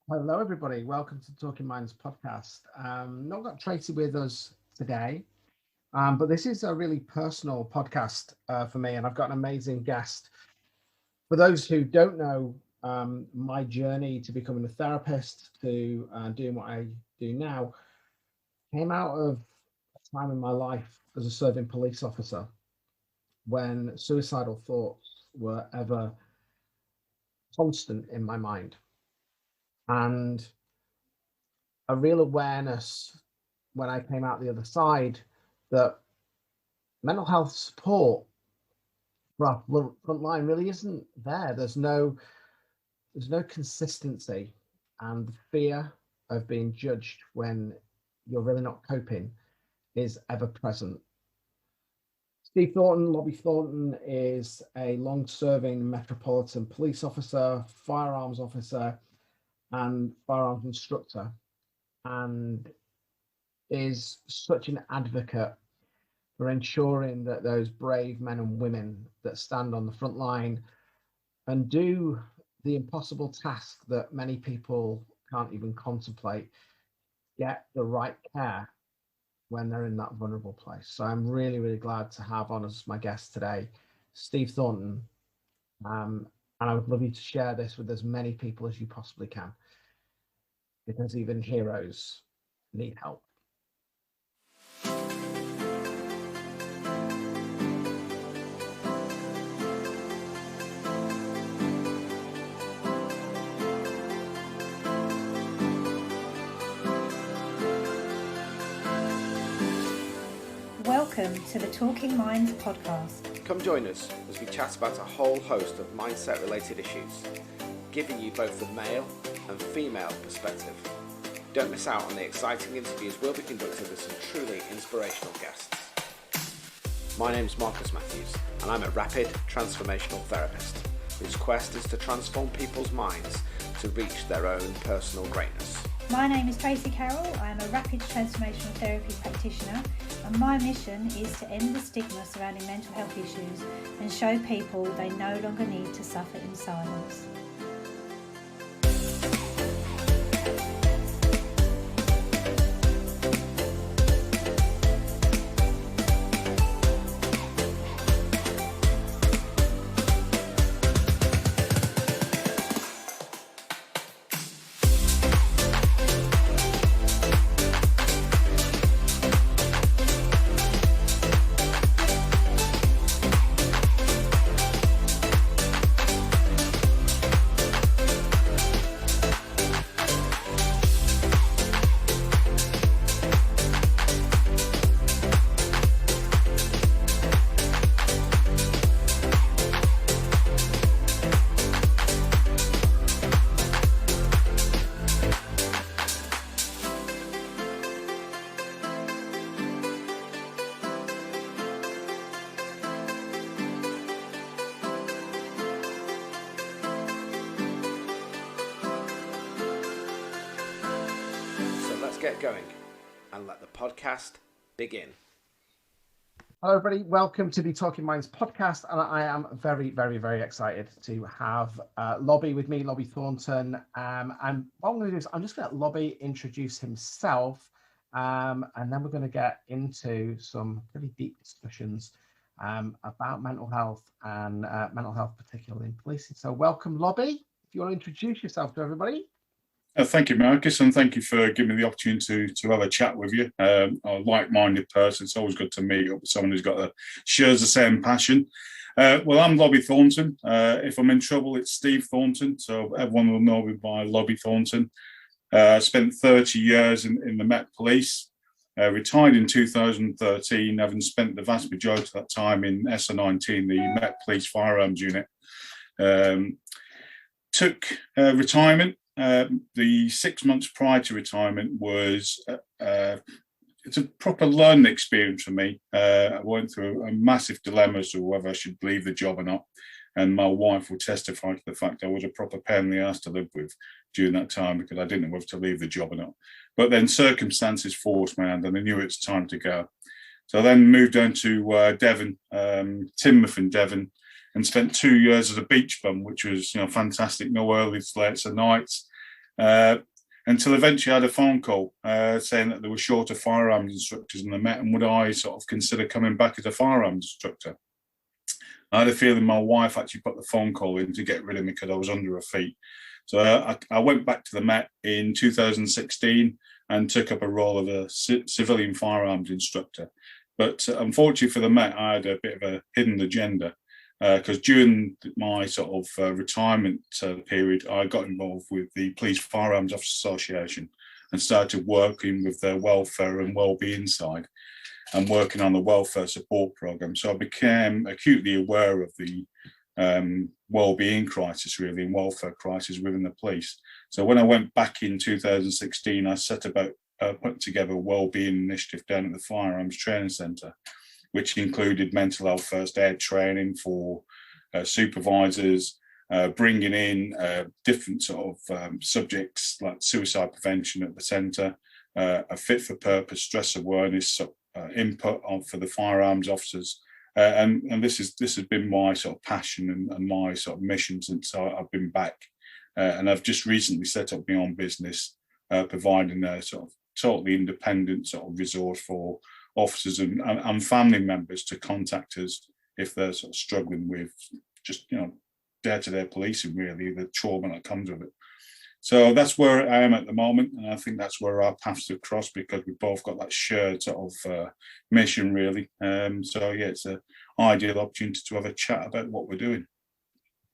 Hello, everybody. Welcome to Talking Minds podcast. Not got Tracy with us today, but this is a really personal podcast for me, and I've got an amazing guest. For those who don't know, my journey to becoming a therapist, to doing what I do now, came out of a time in my life as a serving police officer when suicidal thoughts were ever constant in my mind. And a real awareness when I came out the other side that mental health support for our front line really isn't there. There's no consistency, and the fear of being judged when you're really not coping is ever present. Steve Thornton, Lobby Thornton, is a long-serving Metropolitan Police Officer, firearms officer, and firearms instructor, and is such an advocate for ensuring that those brave men and women that stand on the front line and do the impossible task that many people can't even contemplate get the right care when they're in that vulnerable place. So I'm really, really glad to have on as my guest today, Steve Thornton. And I would love you to share this with as many people as you possibly can, because even heroes need help. Welcome to the Talking Minds podcast. Come join us as we chat about a whole host of mindset-related issues, giving you both the male and female perspective. Don't miss out on the exciting interviews we'll be conducting with some truly inspirational guests. My name's Marcus Matthews, and I'm a rapid transformational therapist whose quest is to transform people's minds to reach their own personal greatness. My name is Tracy Carroll. I am a rapid transformational therapy practitioner, and my mission is to end the stigma surrounding mental health issues and show people they no longer need to suffer in silence. Get going and let the podcast begin. Hello, everybody. Welcome to the Talking Minds podcast, and I am very, very, very excited to have Lobby with me, Lobby Thornton. And what I'm going to do is I'm just going to let Lobby introduce himself, and then we're going to get into some really deep discussions about mental health and mental health, particularly in policing. So welcome, Lobby. If you want to introduce yourself to everybody. Thank you, Marcus, and thank you for giving me the opportunity to have a chat with you. A like-minded person. It's always good to meet up with someone who's shares the same passion. Well, I'm Lobby Thornton. If I'm in trouble, it's Steve Thornton, so everyone will know me by Lobby Thornton. I spent 30 years in the Met Police. Retired in 2013, having spent the vast majority of that time in SO19, the Met Police Firearms Unit. Took retirement. The 6 months prior to retirement was it's a proper learning experience for me. I went through a massive dilemma as to whether I should leave the job or not, and my wife will testify to the fact I was a proper pain in the ass to live with during that time because I didn't know whether to leave the job or not. But then circumstances forced my hand, and I knew it's time to go. So I then moved down to Devon, Teignmouth in Devon, and spent 2 years as a beach bum, which was fantastic. No early, late nights. until eventually I had a phone call saying that there were short of firearms instructors in the Met, and would I sort of consider coming back as a firearms instructor. I had a feeling my wife actually put the phone call in to get rid of me because I was under her feet. So I went back to the Met in 2016 and took up a role of a civilian firearms instructor. But unfortunately for the Met, I had a bit of a hidden agenda, because during my sort of retirement period, I got involved with the Police Firearms Officer Association and started working with their welfare and wellbeing side and working on the welfare support program. So I became acutely aware of the wellbeing crisis, really, and welfare crisis within the police. So when I went back in 2016, I set about putting together a wellbeing initiative down at the Firearms Training Centre, which included mental health first aid training for supervisors, bringing in different sort of subjects like suicide prevention at the centre, a fit for purpose stress awareness input for the firearms officers. And this has been my sort of passion and my sort of mission since I've been back. And I've just recently set up my own business, providing a sort of totally independent sort of resource for officers and family members to contact us if they're sort of struggling with just, day-to-day policing, really, the trauma that comes with it. So that's where I am at the moment, and I think that's where our paths have crossed, because we've both got that shared sort of mission, really. So yeah, it's an ideal opportunity to have a chat about what we're doing.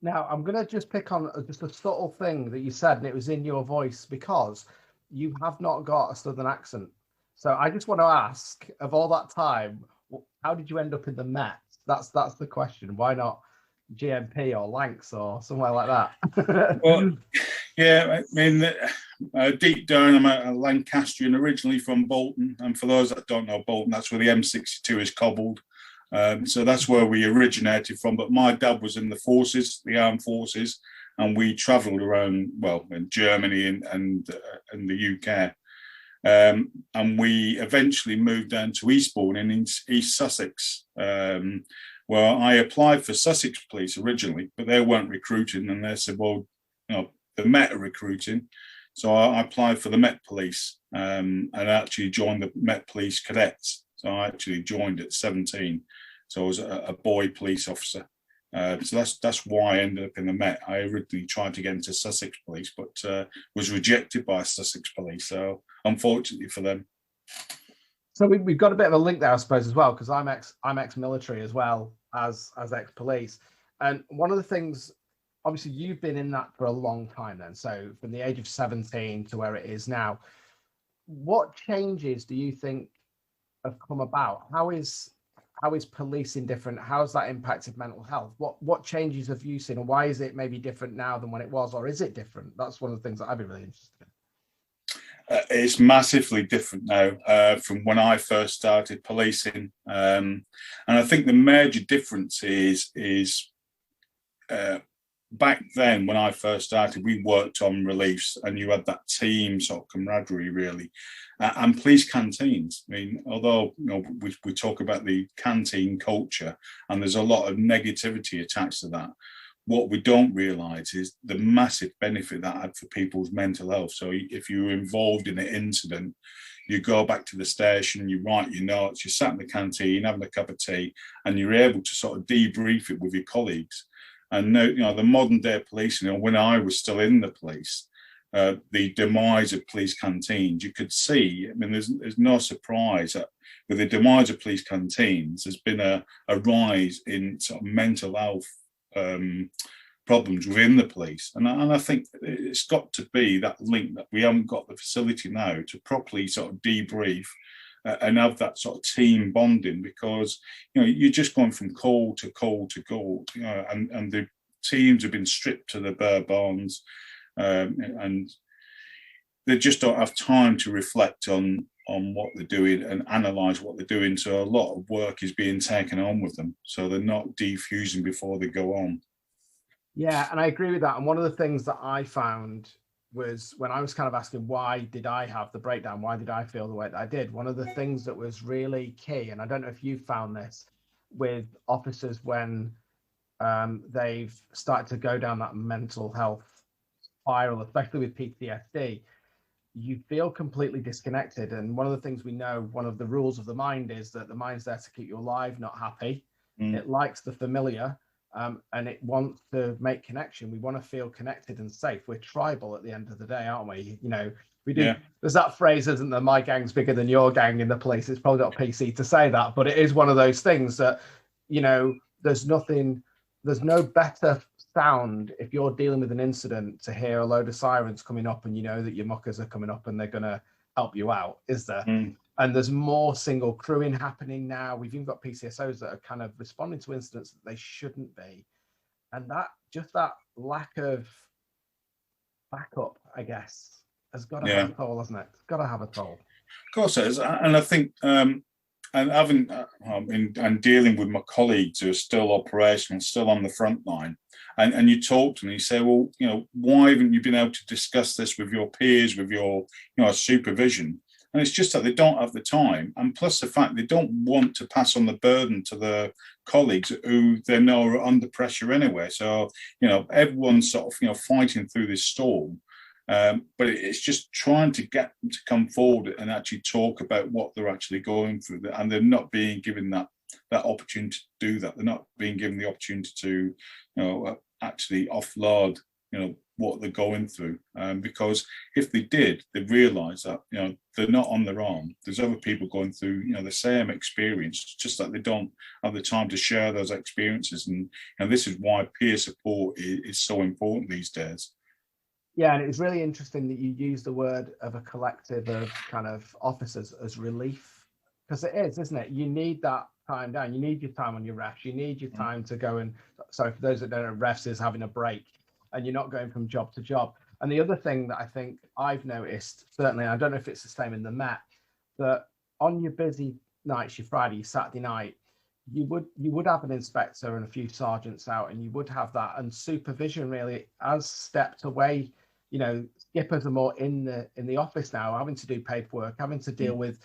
Now, I'm going to just pick on just a subtle thing that you said, and it was in your voice, because you have not got a Southern accent. So I just want to ask, of all that time, how did you end up in the Met? That's the question. Why not GMP or Lancs or somewhere like that? Well, yeah, I mean, deep down, I'm a Lancastrian, originally from Bolton. And for those that don't know Bolton, that's where the M62 is cobbled. So that's where we originated from. But my dad was in the forces, the armed forces, and we travelled around, well, in Germany and the UK. And we eventually moved down to Eastbourne in East Sussex, where I applied for Sussex Police originally, but they weren't recruiting. And they said, well, the Met are recruiting. So I applied for the Met Police and actually joined the Met Police Cadets. So I actually joined at 17. So I was a boy police officer. So that's why I ended up in the Met. I originally tried to get into Sussex Police, but was rejected by Sussex Police. So unfortunately for them. So we've got a bit of a link there, I suppose, as well, because I'm ex-military as well as ex-police. And one of the things, obviously, you've been in that for a long time then. So from the age of 17 to where it is now, what changes do you think have come about? How is policing different? How's that impacted mental health? What changes have you seen, and why is it maybe different now than when it was, or is it different? That's one of the things that I'd be really interested in. It's massively different now from when I first started policing, and I think the major difference is back then when I first started, we worked on reliefs, and you had that team sort of camaraderie, really. And police canteens. I mean, although we talk about the canteen culture, and there's a lot of negativity attached to that, what we don't realise is the massive benefit that had for people's mental health. So if you were involved in an incident, you go back to the station, you write your notes, you sat in the canteen having a cup of tea, and you're able to sort of debrief it with your colleagues. And the modern day police, when I was still in the police, the demise of police canteens, you could see, I mean, there's no surprise that with the demise of police canteens, there's been a rise in sort of mental health problems within the police. And I think it's got to be that link that we haven't got the facility now to properly sort of debrief and have that sort of team bonding, because you're just going from call to call to call, and the teams have been stripped to the bare bones, and they just don't have time to reflect on what they're doing and analyse what they're doing. So a lot of work is being taken on with them, so they're not defusing before they go on. Yeah, and I agree with that. And one of the things that I found was when I was kind of asking, why did I have the breakdown? Why did I feel the way that I did? One of the things that was really key, and I don't know if you found this with officers when they've started to go down that mental health spiral, especially with PTSD, you feel completely disconnected. And one of the things we know, one of the rules of the mind is that the mind's there to keep you alive, not happy. It likes the familiar, and it wants to make connection. We want to feel connected and safe. We're tribal at the end of the day, aren't we? You know, we do. There's that phrase, isn't there? My gang's bigger than your gang in the police. It's probably not PC to say that, but it is one of those things that, you know, there's no better sound if you're dealing with an incident to hear a load of sirens coming up and you know that your muckers are coming up and they're going to help you out, is there? And there's more single crewing happening now. We've even got PCSOs that are kind of responding to incidents that they shouldn't be. And that lack of backup, I guess, has got to have a toll, hasn't it? It's got to have a toll. Of course it is. And I think, and having and dealing with my colleagues who are still operational, still on the front line, and you talk to them, you say, well, you know, why haven't you been able to discuss this with your peers, with your, you know, supervision? And it's just that they don't have the time, and plus the fact they don't want to pass on the burden to the colleagues who they know are under pressure anyway. So, you know, everyone's sort of, you know, fighting through this storm. But it's just trying to get them to come forward and actually talk about what they're actually going through, and they're not being given that opportunity to do that. They're not being given the opportunity to, you know, actually offload, you know, what they're going through. Because if they did, they'd realise that, you know, they're not on their own. There's other people going through, you know, the same experience, just that they don't have the time to share those experiences. And this is why peer support is so important these days. Yeah, and it's really interesting that you use the word of a collective of kind of officers as relief, because it is, isn't it? You need that time down. You need your time on your refs. You need your time to go and, sorry, for those that don't know, refs is having a break, and you're not going from job to job. And the other thing that I think I've noticed, certainly, I don't know if it's the same in the Met, that on your busy nights, your Friday, your Saturday night, you would have an inspector and a few sergeants out, and you would have that, and supervision really has stepped away. You know, skippers are more in the office now, having to do paperwork, having to deal with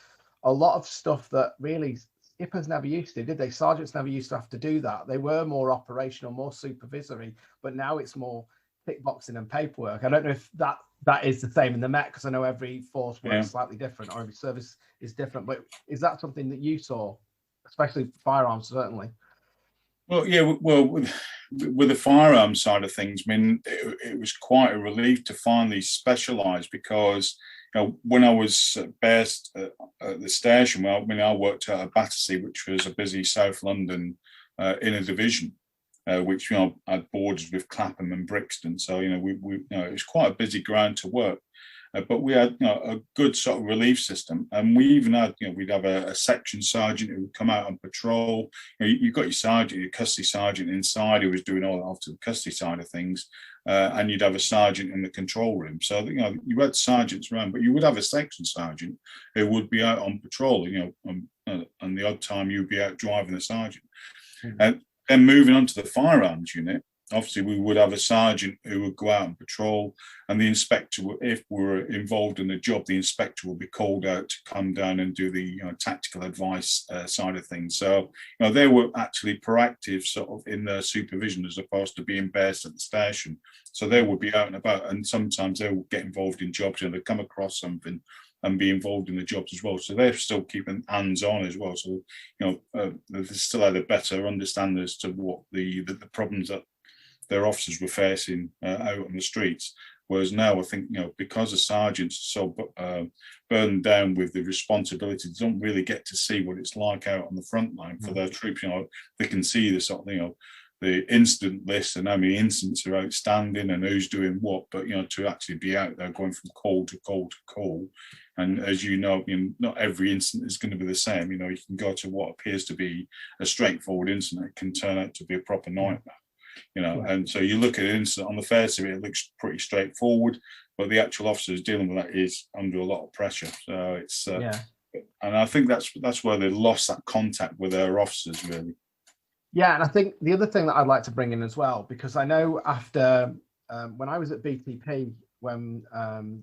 a lot of stuff that really skippers never used to, did they? Sergeants never used to have to do that. They were more operational, more supervisory, but now it's more tick boxing and paperwork. I don't know if that is the same in the Met, because I know every force works slightly different, or every service is different. But is that something that you saw, especially firearms, certainly? Well, yeah, well, with the firearms side of things, I mean, it was quite a relief to finally specialise, because, you know, when I was based at the station, well, I mean, I worked at a Battersea, which was a busy South London inner division, which, you know, had borders with Clapham and Brixton. So, you know, we you know, it was quite a busy ground to work. But we had, you know, a good sort of relief system, and we even had, you know, we'd have a section sergeant who would come out on patrol. You know, you've got your sergeant, your custody sergeant inside, who was doing all after the custody side of things, and you'd have a sergeant in the control room. So, you know, you had sergeants around, but you would have a section sergeant who would be out on patrol, you know, and the odd time you'd be out driving the sergeant. And then moving on to the firearms unit, obviously we would have a sergeant who would go out and patrol, and the inspector, if we were involved in the job, the inspector will be called out to come down and do the, you know, tactical advice side of things. So, you know, they were actually proactive sort of in their supervision, as opposed to being based at the station. So they would be out and about, and sometimes they would get involved in jobs, and they come across something and be involved in the jobs as well. So they're still keeping hands on as well. So, you know, they still had a better understanding as to what the problems that their officers were facing out on the streets. Whereas now, I think, you know, because the sergeants are so burdened down with the responsibility, they don't really get to see what it's like out on the front line for their troops. You know, they can see the sort of, you know, the incident list and how many incidents are outstanding and who's doing what, but, you know, to actually be out there going from call to call to call. And as you know, not every incident is going to be the same. You know, you can go to what appears to be a straightforward incident, it can turn out to be a proper nightmare. You know, and so you look at an incident on the face of it, it looks pretty straightforward, but the actual officers dealing with that is under a lot of pressure. So it's, and I think that's where they lost that contact with their officers, really. Yeah, and I think the other thing that I'd like to bring in as well, because I know after when I was at BTP, when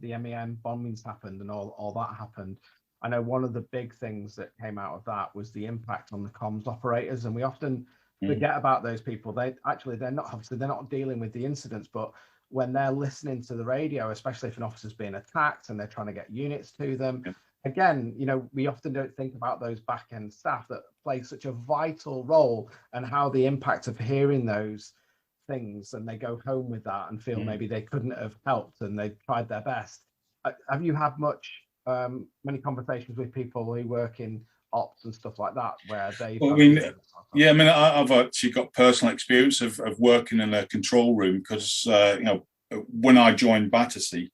the MEM bombings happened and all that happened, I know one of the big things that came out of that was the impact on the comms operators, and we often forget about those people. They're not dealing with the incidents, but when they're listening to the radio, especially if an officer's being attacked and they're trying to get units to them. Yeah. Again, you know, we often don't think about those back end staff that play such a vital role, and how the impact of hearing those things, and they go home with that and feel maybe they couldn't have helped and they tried their best. Have you had many conversations with people who work in ops and stuff like that, where they? Well, I mean, yeah, I mean, I've actually got personal experience of working in a control room, because you know, when I joined Battersea,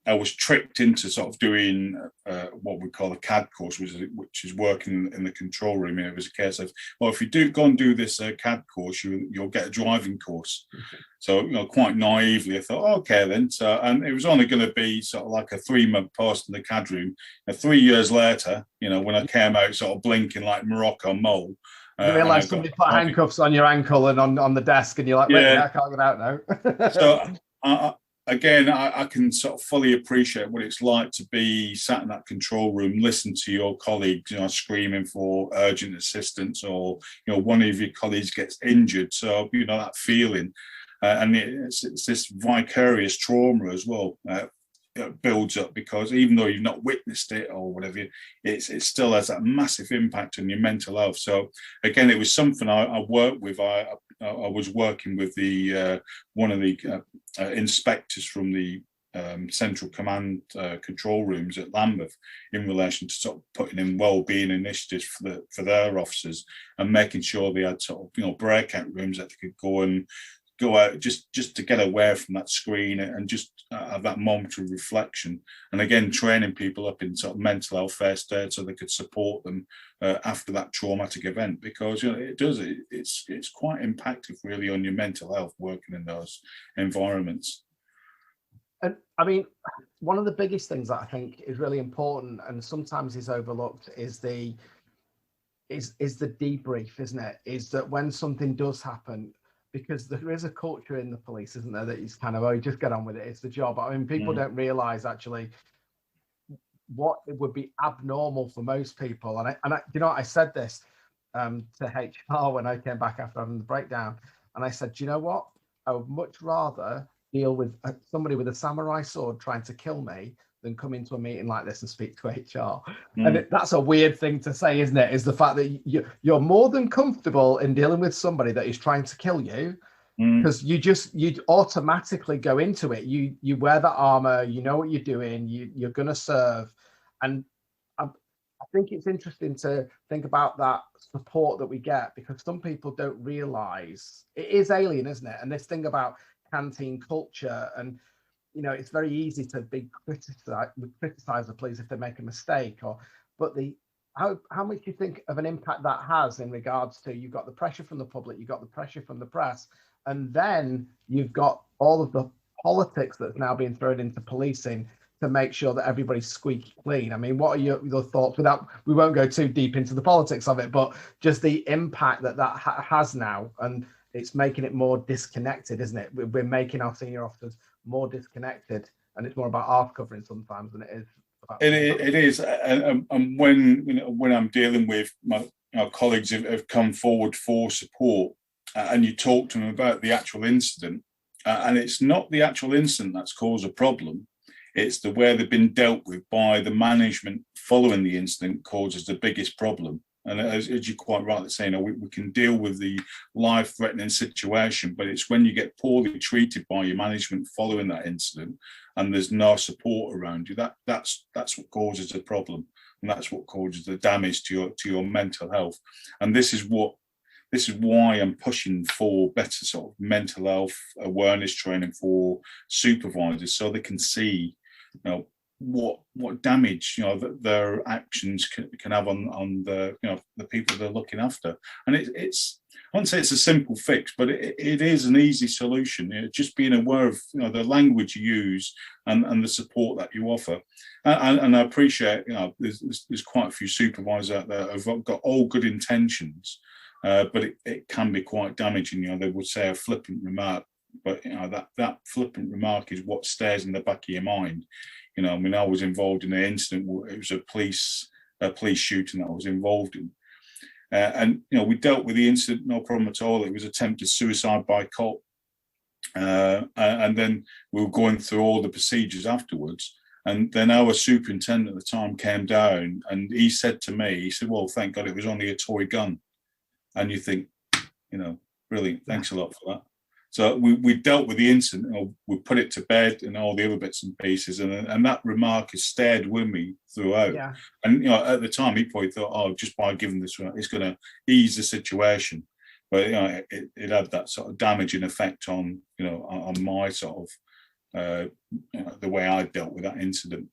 I was tricked into sort of doing what we call a CAD course, which is working in the control room. And it was a case of, well, if you go and do this CAD course, you'll get a driving course. So, you know, quite naively, I thought, okay then. So, and it was only going to be sort of like a 3-month post in the CAD room. And 3 years later, you know, when I came out sort of blinking like Morocco mole, you realise somebody put handcuffs on your ankle and on the desk, and you're like, wait, I can't get out now. So again, I can sort of fully appreciate what it's like to be sat in that control room, listen to your colleagues, you know, screaming for urgent assistance, or, you know, one of your colleagues gets injured. So, you know, that feeling, and it's this vicarious trauma as well. It builds up, because even though you've not witnessed it or whatever, it still has that massive impact on your mental health. So again, it was something I worked with. I was working with the one of the inspectors from the Central Command control rooms at Lambeth, in relation to sort of putting in well-being initiatives for their officers, and making sure they had sort of, you know, breakout rooms that they could go out just to get away from that screen, and just have that moment of reflection. And again, training people up in sort of mental health first aid, so they could support them after that traumatic event, because, you know, it's quite impactful really on your mental health working in those environments. And I mean, one of the biggest things that I think is really important, and sometimes is overlooked, is the debrief, isn't it? Is that when something does happen, because there is a culture in the police, isn't there, that is kind of, oh, just get on with it, it's the job. I mean, people don't realize actually what it would be abnormal for most people. And I you know, I said this to HR when I came back after having the breakdown, and I said, you know what, I would much rather deal with somebody with a samurai sword trying to kill me than come into a meeting like this and speak to HR. And that's a weird thing to say, isn't it? Is the fact that you're more than comfortable in dealing with somebody that is trying to kill you, because you automatically go into it. You wear the armor, you know what you're doing, you're going to serve. And I think it's interesting to think about that support that we get, because some people don't realize it is alien, isn't it? And this thing about canteen culture, and you know, it's very easy to be criticize the police if they make a mistake, but how much do you think of an impact that has in regards to, you've got the pressure from the public, you've got the pressure from the press, and then you've got all of the politics that's now being thrown into policing to make sure that everybody's squeaky clean. I mean, what are your thoughts? We won't go too deep into the politics of it, but just the impact that has now, and it's making it more disconnected, isn't it? We're making our senior officers more disconnected, and it's more about arse covering sometimes than it is about it is. And when I'm dealing with our colleagues have come forward for support, and you talk to them about the actual incident, and it's not the actual incident that's caused a problem, it's the way they've been dealt with by the management following the incident causes the biggest problem. And as you're quite rightly saying, we can deal with the life-threatening situation, but it's when you get poorly treated by your management following that incident, and there's no support around you, that's what causes the problem, and that's what causes the damage to your mental health. And this is why I'm pushing for better sort of mental health awareness training for supervisors, so they can see, you know, what damage, you know, that their actions can have on the, you know, the people they're looking after. And it's I wouldn't say it's a simple fix, but it is an easy solution. You know, just being aware of, you know, the language you use and the support that you offer. And I appreciate, you know, there's quite a few supervisors out there who've got all good intentions, but it can be quite damaging. You know, they would say a flippant remark, but you know, that flippant remark is what stays in the back of your mind. You know, I mean, I was involved in an incident where it was a police shooting that I was involved in. And, you know, we dealt with the incident, no problem at all. It was attempted suicide by cop. And then we were going through all the procedures afterwards. And then our superintendent at the time came down and he said to me, he said, well, thank God it was only a toy gun. And you think, brilliant, thanks a lot for that. So we dealt with the incident, we put it to bed and all the other bits and pieces. And that remark has stayed with me throughout. Yeah. And, at the time he probably thought, oh, just by giving this, it's going to ease the situation. But, it had that sort of damaging effect on, on my sort of, the way I dealt with that incident.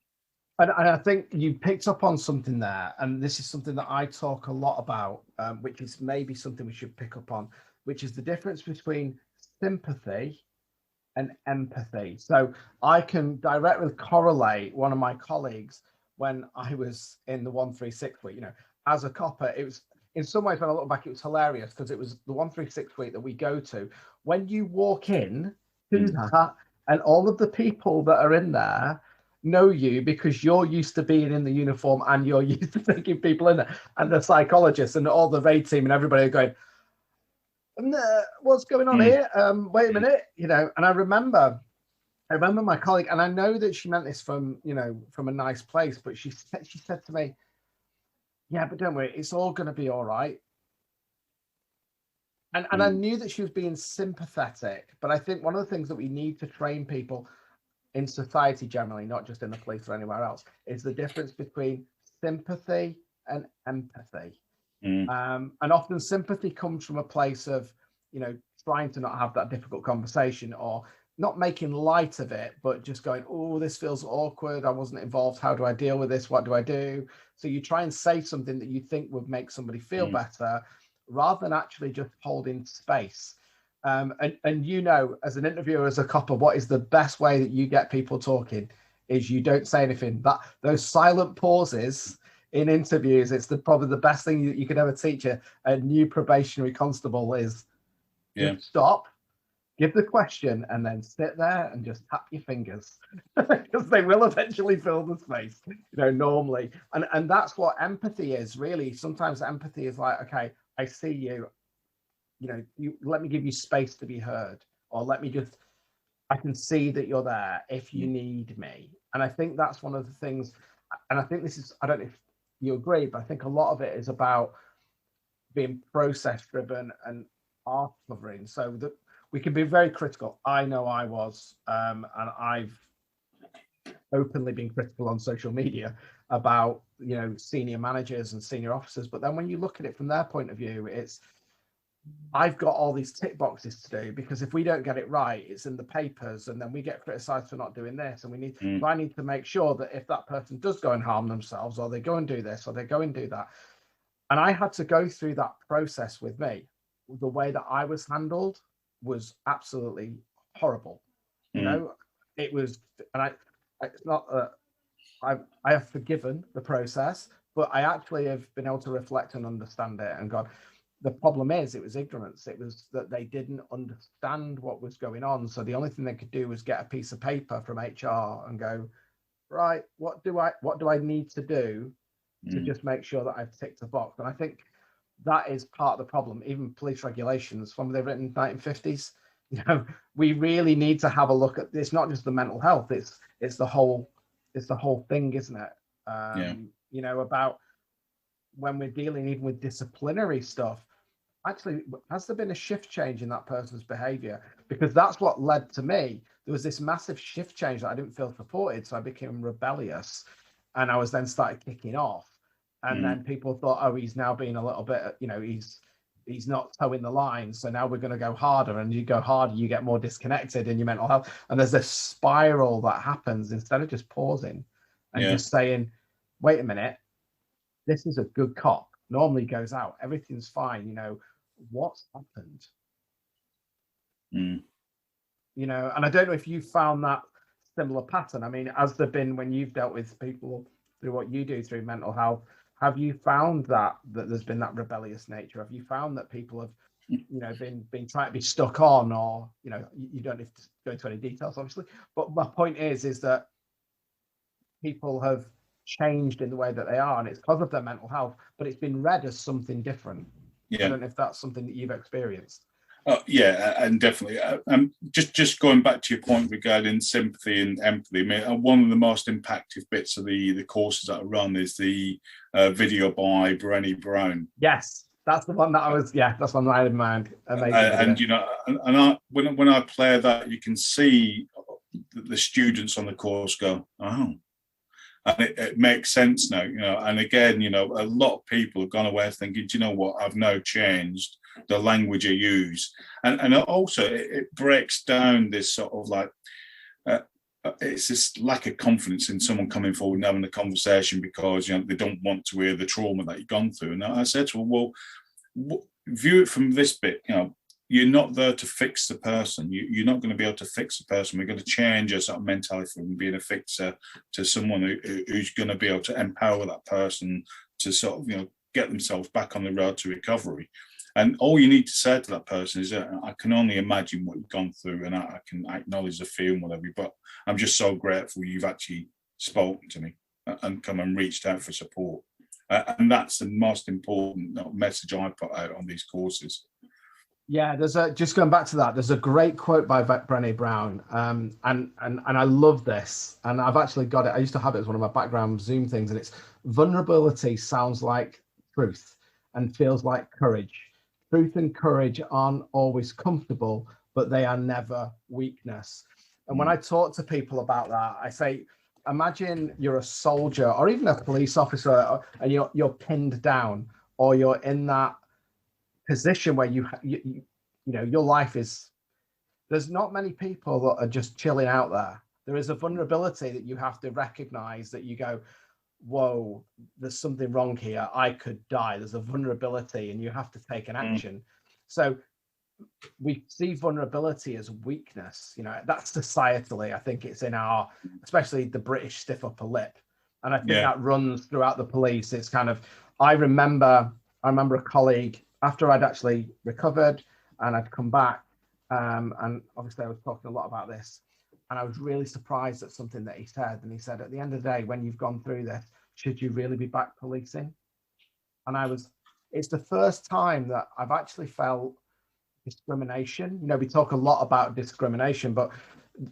And I think you picked up on something there, and this is something that I talk a lot about, which is maybe something we should pick up on, which is the difference between sympathy and empathy. So I can directly correlate one of my colleagues when I was in the 136 week, as a copper, it was, in some ways when I look back, it was hilarious because it was the 136 week that we go to. When you walk in to that, and all of the people that are in there know you because you're used to being in the uniform and you're used to taking people in there, and the psychologists and all the raid team and everybody are going, what's going on here? Wait a minute, and I remember my colleague, and I know that she meant this from a nice place, but she said to me, yeah, but don't worry, it's all going to be all right. And I knew that she was being sympathetic, but I think one of the things that we need to train people in society generally, not just in the police or anywhere else, is the difference between sympathy and empathy. And often sympathy comes from a place of, trying to not have that difficult conversation or not making light of it, but just going, oh, this feels awkward. I wasn't involved. How do I deal with this? What do I do? So you try and say something that you think would make somebody feel better, rather than actually just holding space. And as an interviewer, as a copper, what is the best way that you get people talking is you don't say anything. That those silent pauses in interviews, it's probably the best thing you could ever teach a new probationary constable is stop, give the question, and then sit there and just tap your fingers because they will eventually fill the space, normally. And that's what empathy is, really. Sometimes empathy is like, okay, I see you, you let me give you space to be heard, or I can see that you're there if you need me. And I think that's one of the things, and I think this is, I don't know if you agree, but I think a lot of it is about being process driven and art covering, so that we can be very critical. I know I was, and I've openly been critical on social media about, senior managers and senior officers. But then when you look at it from their point of view, it's, I've got all these tick boxes to do, because if we don't get it right, it's in the papers, and then we get criticized for not doing this. And we need, so I need to make sure that if that person does go and harm themselves, or they go and do this, or they go and do that. And I had to go through that process with me. The way that I was handled was absolutely horrible. It was, and it's not that I have forgiven the process, but I actually have been able to reflect and understand it and gone, the problem is, it was ignorance. It was that they didn't understand what was going on. So the only thing they could do was get a piece of paper from HR and go, right, what do I need to do to just make sure that I've ticked the box? And I think that is part of the problem. Even police regulations, when they were written in the 1950s, we really need to have a look at this. Not just the mental health, it's the whole thing, isn't it? About when we're dealing even with disciplinary stuff, actually, has there been a shift change in that person's behavior? Because that's what led to me. There was this massive shift change that I didn't feel supported, so I became rebellious, and I was then started kicking off. And then people thought, oh, he's now being a little bit, he's not towing the line, so now we're going to go harder. And you go harder, you get more disconnected in your mental health. And there's this spiral that happens instead of just pausing and just saying, wait a minute, this is a good cop, normally goes out, everything's fine, what's happened? And I don't know if you found that similar pattern. I mean, has there been, when you've dealt with people through what you do through mental health, have you found that there's been that rebellious nature? Have you found that people have, been trying to be stuck on, or, you don't have to go into any details, obviously, but my point is that people have changed in the way that they are, and it's because of their mental health, but it's been read as something different. I don't know if that's something that you've experienced. Yeah, and definitely. Just going back to your point regarding sympathy and empathy, I mean, one of the most impactful bits of the courses that I run is the video by Brené Brown. Yes, that's the one that I was. Yeah, that's one that I had in mind. Amazing. And you know, and I when I play that, you can see the students on the course go, oh. And it makes sense now, you know. And again, you know, a lot of people have gone away thinking, do you know what? I've now changed the language I use, and also it breaks down this sort of like it's this lack of confidence in someone coming forward and having a conversation because, you know, they don't want to hear the trauma that you've gone through. And I said to her, well, view it from this bit, you know. You're not there to fix the person. You're not going to be able to fix the person. We're going to change our sort of mentality from being a fixer to someone who's going to be able to empower that person to sort of, you know, get themselves back on the road to recovery. And all you need to say to that person is, I can only imagine what you've gone through, and I can acknowledge the fear and whatever, but I'm just so grateful you've actually spoken to me and come and reached out for support. And that's the most important message I put out on these courses. Yeah, just going back to that, there's a great quote by Brené Brown, and I love this, and I've actually got it. I used to have it as one of my background Zoom things, and it's vulnerability sounds like truth and feels like courage. Truth and courage aren't always comfortable, but they are never weakness. And when I talk to people about that, I say, imagine you're a soldier or even a police officer, and you're pinned down, or you're in that position where you know your life is, there's not many people that are just chilling out there. There is a vulnerability that you have to recognize, that you go, whoa, there's something wrong here, I could die. There's a vulnerability and you have to take an action. So we see vulnerability as weakness, you know. That's societally, I think it's in our, especially the British stiff upper lip, and I think that runs throughout the police. It's kind of, I remember a colleague, after I'd actually recovered and I'd come back, and obviously I was talking a lot about this, and I was really surprised at something that he said. And he said, at the end of the day, when you've gone through this, should you really be back policing? And it's the first time that I've actually felt discrimination. You know, we talk a lot about discrimination, but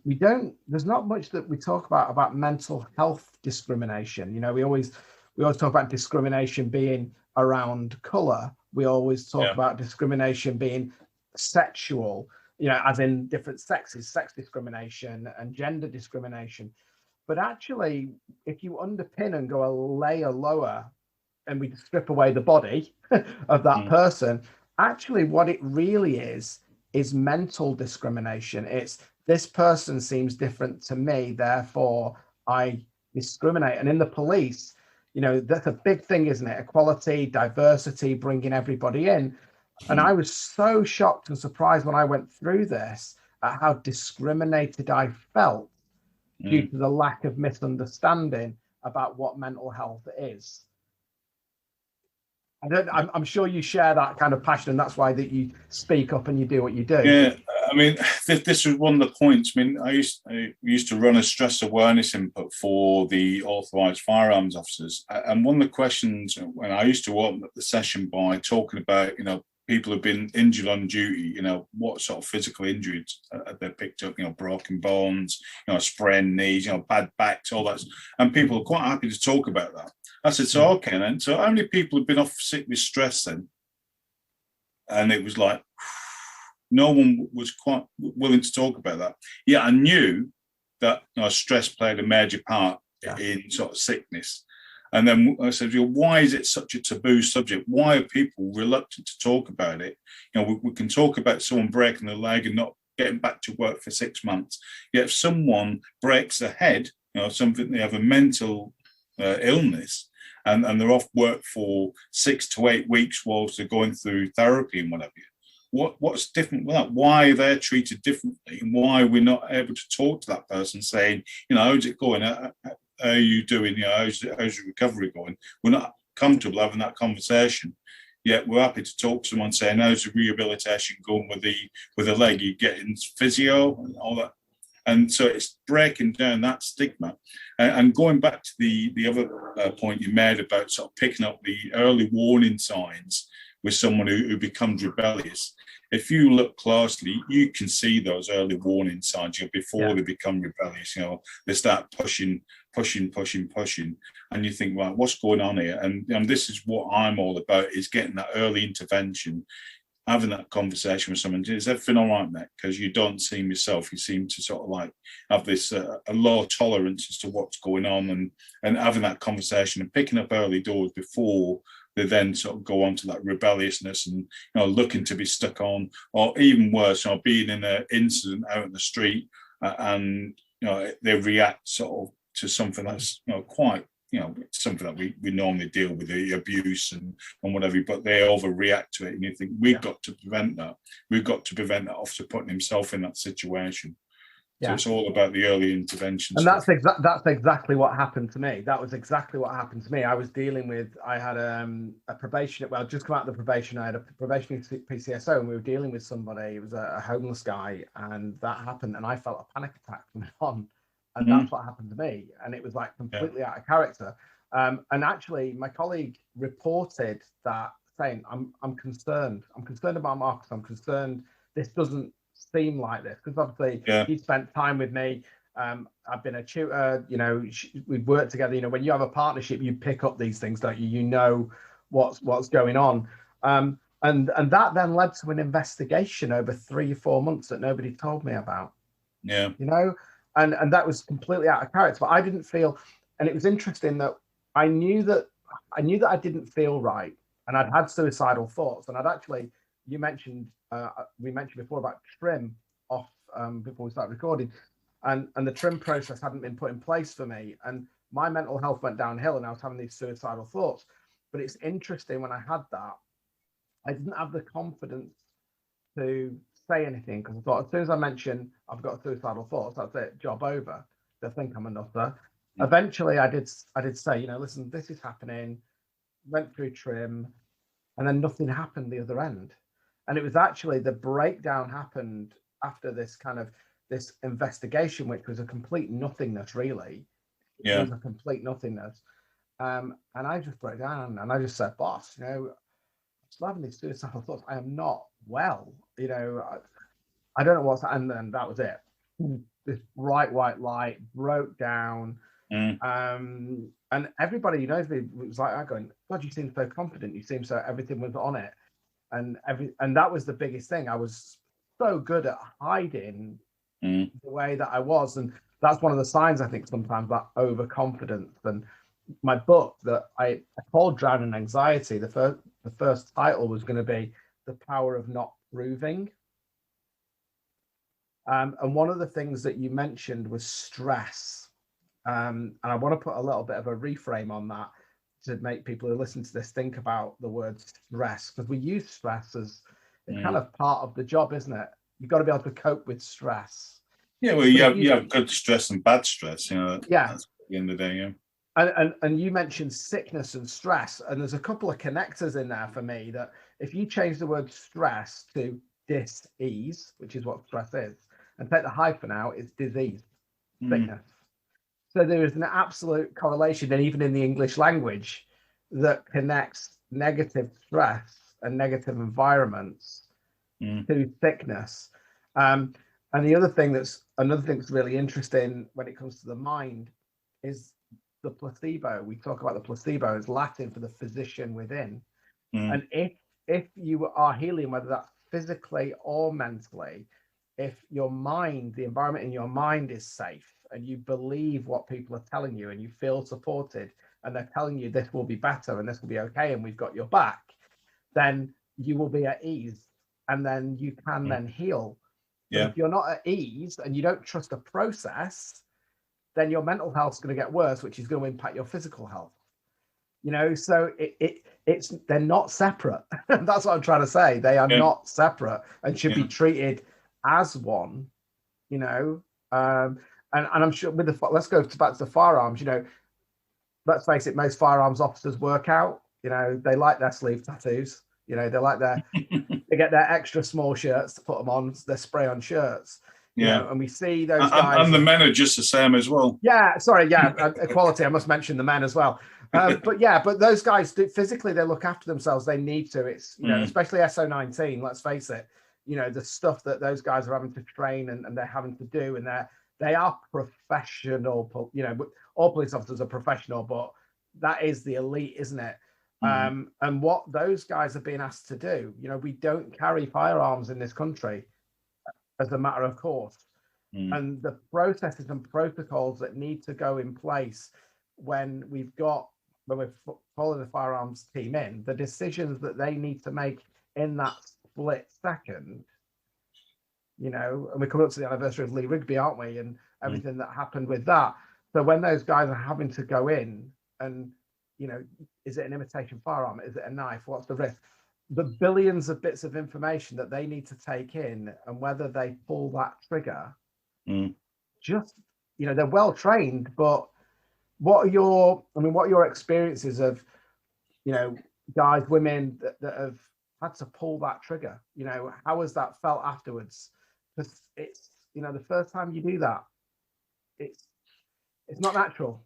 there's not much that we talk about mental health discrimination. You know, we always talk about discrimination being around color. We always talk about discrimination being sexual, you know, as in different sexes, sex discrimination and gender discrimination. But actually, if you underpin and go a layer lower and we strip away the body of that person, actually what it really is mental discrimination. It's, this person seems different to me, therefore I discriminate. And in the police, you know, that's a big thing, isn't it? Equality, diversity, bringing everybody in. And I was so shocked and surprised when I went through this at how discriminated I felt due to the lack of misunderstanding about what mental health is. I'm sure you share that kind of passion, and that's why that you speak up and you do what you do. Yeah, I mean, this was one of the points. I mean, I used to run a stress awareness input for the authorised firearms officers, and one of the questions when I used to open up the session by talking about, you know, people who've been injured on duty, you know, what sort of physical injuries they picked up, you know, broken bones, you know, sprained knees, you know, bad backs, all that, and people are quite happy to talk about that. I said, so okay then, so how many people have been off sick with stress then? And it was like, no one was quite willing to talk about that. Yeah, I knew that, you know, stress played a major part in sort of sickness. And then I said, well, why is it such a taboo subject? Why are people reluctant to talk about it? You know, we can talk about someone breaking their leg and not getting back to work for 6 months. Yet if someone breaks their head, you know, something, they have a mental illness, and they're off work for 6 to 8 weeks whilst they're going through therapy and whatever. What's different with that? Why they're treated differently, and why we're not able to talk to that person saying, you know, how's it going? How are you doing? You know, how's your recovery going? We're not comfortable having that conversation. Yet we're happy to talk to someone saying, how's the rehabilitation going with the leg? You getting physio and all that. And so it's breaking down that stigma. And going back to the other point you made about sort of picking up the early warning signs with someone who becomes rebellious, if you look closely, you can see those early warning signs, before they become rebellious. They start pushing, and you think, well, what's going on here? And this is what I'm all about, is getting that early intervention, having that conversation with someone. Is everything all right, mate? Because you don't seem yourself. You seem to sort of like have this a low tolerance as to what's going on, and having that conversation and picking up early doors before they then sort of go on to that rebelliousness and looking to be stuck on, or even worse, being in an incident out in the street, and they react sort of to something that's quite something that we normally deal with, the abuse and whatever, but they overreact to it, and you think we've got to prevent that. We've got to prevent that officer putting himself in that situation. So it's all about the early intervention. And that's exactly what happened to me. That was exactly what happened to me. I was dealing with, I had a probation, well, just come out of the probation. I had a probationary PCSO, and we were dealing with somebody. It was a homeless guy, and that happened, and I felt a panic attack coming on. And that's what happened to me. And it was like completely out of character. And actually, my colleague reported that, saying, I'm concerned. I'm concerned about Marcus. I'm concerned this doesn't seem like this. Because obviously, he spent time with me. I've been a tutor. We've worked together. When you have a partnership, you pick up these things, don't you? You know what's going on. And that then led to an investigation over 3 or 4 months that nobody told me about. Yeah. And that was completely out of character. But I didn't feel, and it was interesting that I knew that I didn't feel right, and I'd had suicidal thoughts. And I'd actually, we mentioned before about trim off before we started recording, and the trim process hadn't been put in place for me, and my mental health went downhill, and I was having these suicidal thoughts. But it's interesting, when I had that, I didn't have the confidence to say anything, because I thought, as soon as I mention I've got suicidal thoughts, that's it, job over. They'll think I'm a nutter. Eventually I did say, listen, this is happening, went through trim, and then nothing happened the other end. And it was actually, the breakdown happened after this investigation, which was a complete nothingness, really. It was a complete nothingness. And I just broke down, and I just said, boss, I'm still having these suicidal thoughts. I am not well. I don't know what's, and then that was it. This bright white light broke down. And everybody knows me was like, I'm going, God, you seem so confident. You seem so, everything was on it. And that was the biggest thing. I was so good at hiding the way that I was. And that's one of the signs, I think, sometimes, that overconfidence. And my book that I called Drowning Anxiety, the first title was going to be The Power of Not Proving. And one of the things that you mentioned was stress. And I want to put a little bit of a reframe on that to make people who listen to this think about the word stress, because we use stress as it's kind of part of the job, isn't it? You've got to be able to cope with stress. Yeah, well, you have good stress and bad stress. That's at the end of the day. And you mentioned sickness and stress, and there's a couple of connectors in there for me, that if you change the word stress to dis-ease, which is what stress is, and take the hyphen out, it's disease, sickness. So there is an absolute correlation, and even in the English language, that connects negative stress and negative environments to sickness. And the other thing that's really interesting when it comes to the mind is the placebo. We talk about the placebo as Latin for the physician within. And if you are healing, whether that's physically or mentally, if your mind, the environment in your mind is safe, and you believe what people are telling you, and you feel supported, and they're telling you this will be better and this will be okay and we've got your back, then you will be at ease, and then you can then heal. But if you're not at ease and you don't trust the process, then your mental health is going to get worse, which is going to impact your physical health. So they're not separate. That's what I'm trying to say. They are not separate and should be treated as one. And I'm sure with let's go back to the firearms. Let's face it, most firearms officers work out. They like their sleeve tattoos. They like they get their extra small shirts to put them on, their spray on shirts. And we see those guys. And the men are just the same as well. Equality. I must mention the men as well. But those guys do physically. They look after themselves. They need to. It's especially SO19. Let's face it. you know, the stuff that those guys are having to train and they're having to do, and they are professional. You know, all police officers are professional, but that is the elite, isn't it? And what those guys are being asked to do, you know, we don't carry firearms in this country as a matter of course. And the processes and protocols that need to go in place when we're following the firearms team in, the decisions that they need to make in that split second, you know, and we're coming up to the anniversary of Lee Rigby, aren't we? And everything that happened with that. So when those guys are having to go in and, you know, is it an imitation firearm? Is it a knife? What's the risk? The billions of bits of information that they need to take in, and whether they pull that trigger, just, you know, they're well trained, but what are your experiences of, you know, guys, women that have had to pull that trigger? You know, how has that felt afterwards? Because it's, you know, the first time you do that, it's not natural.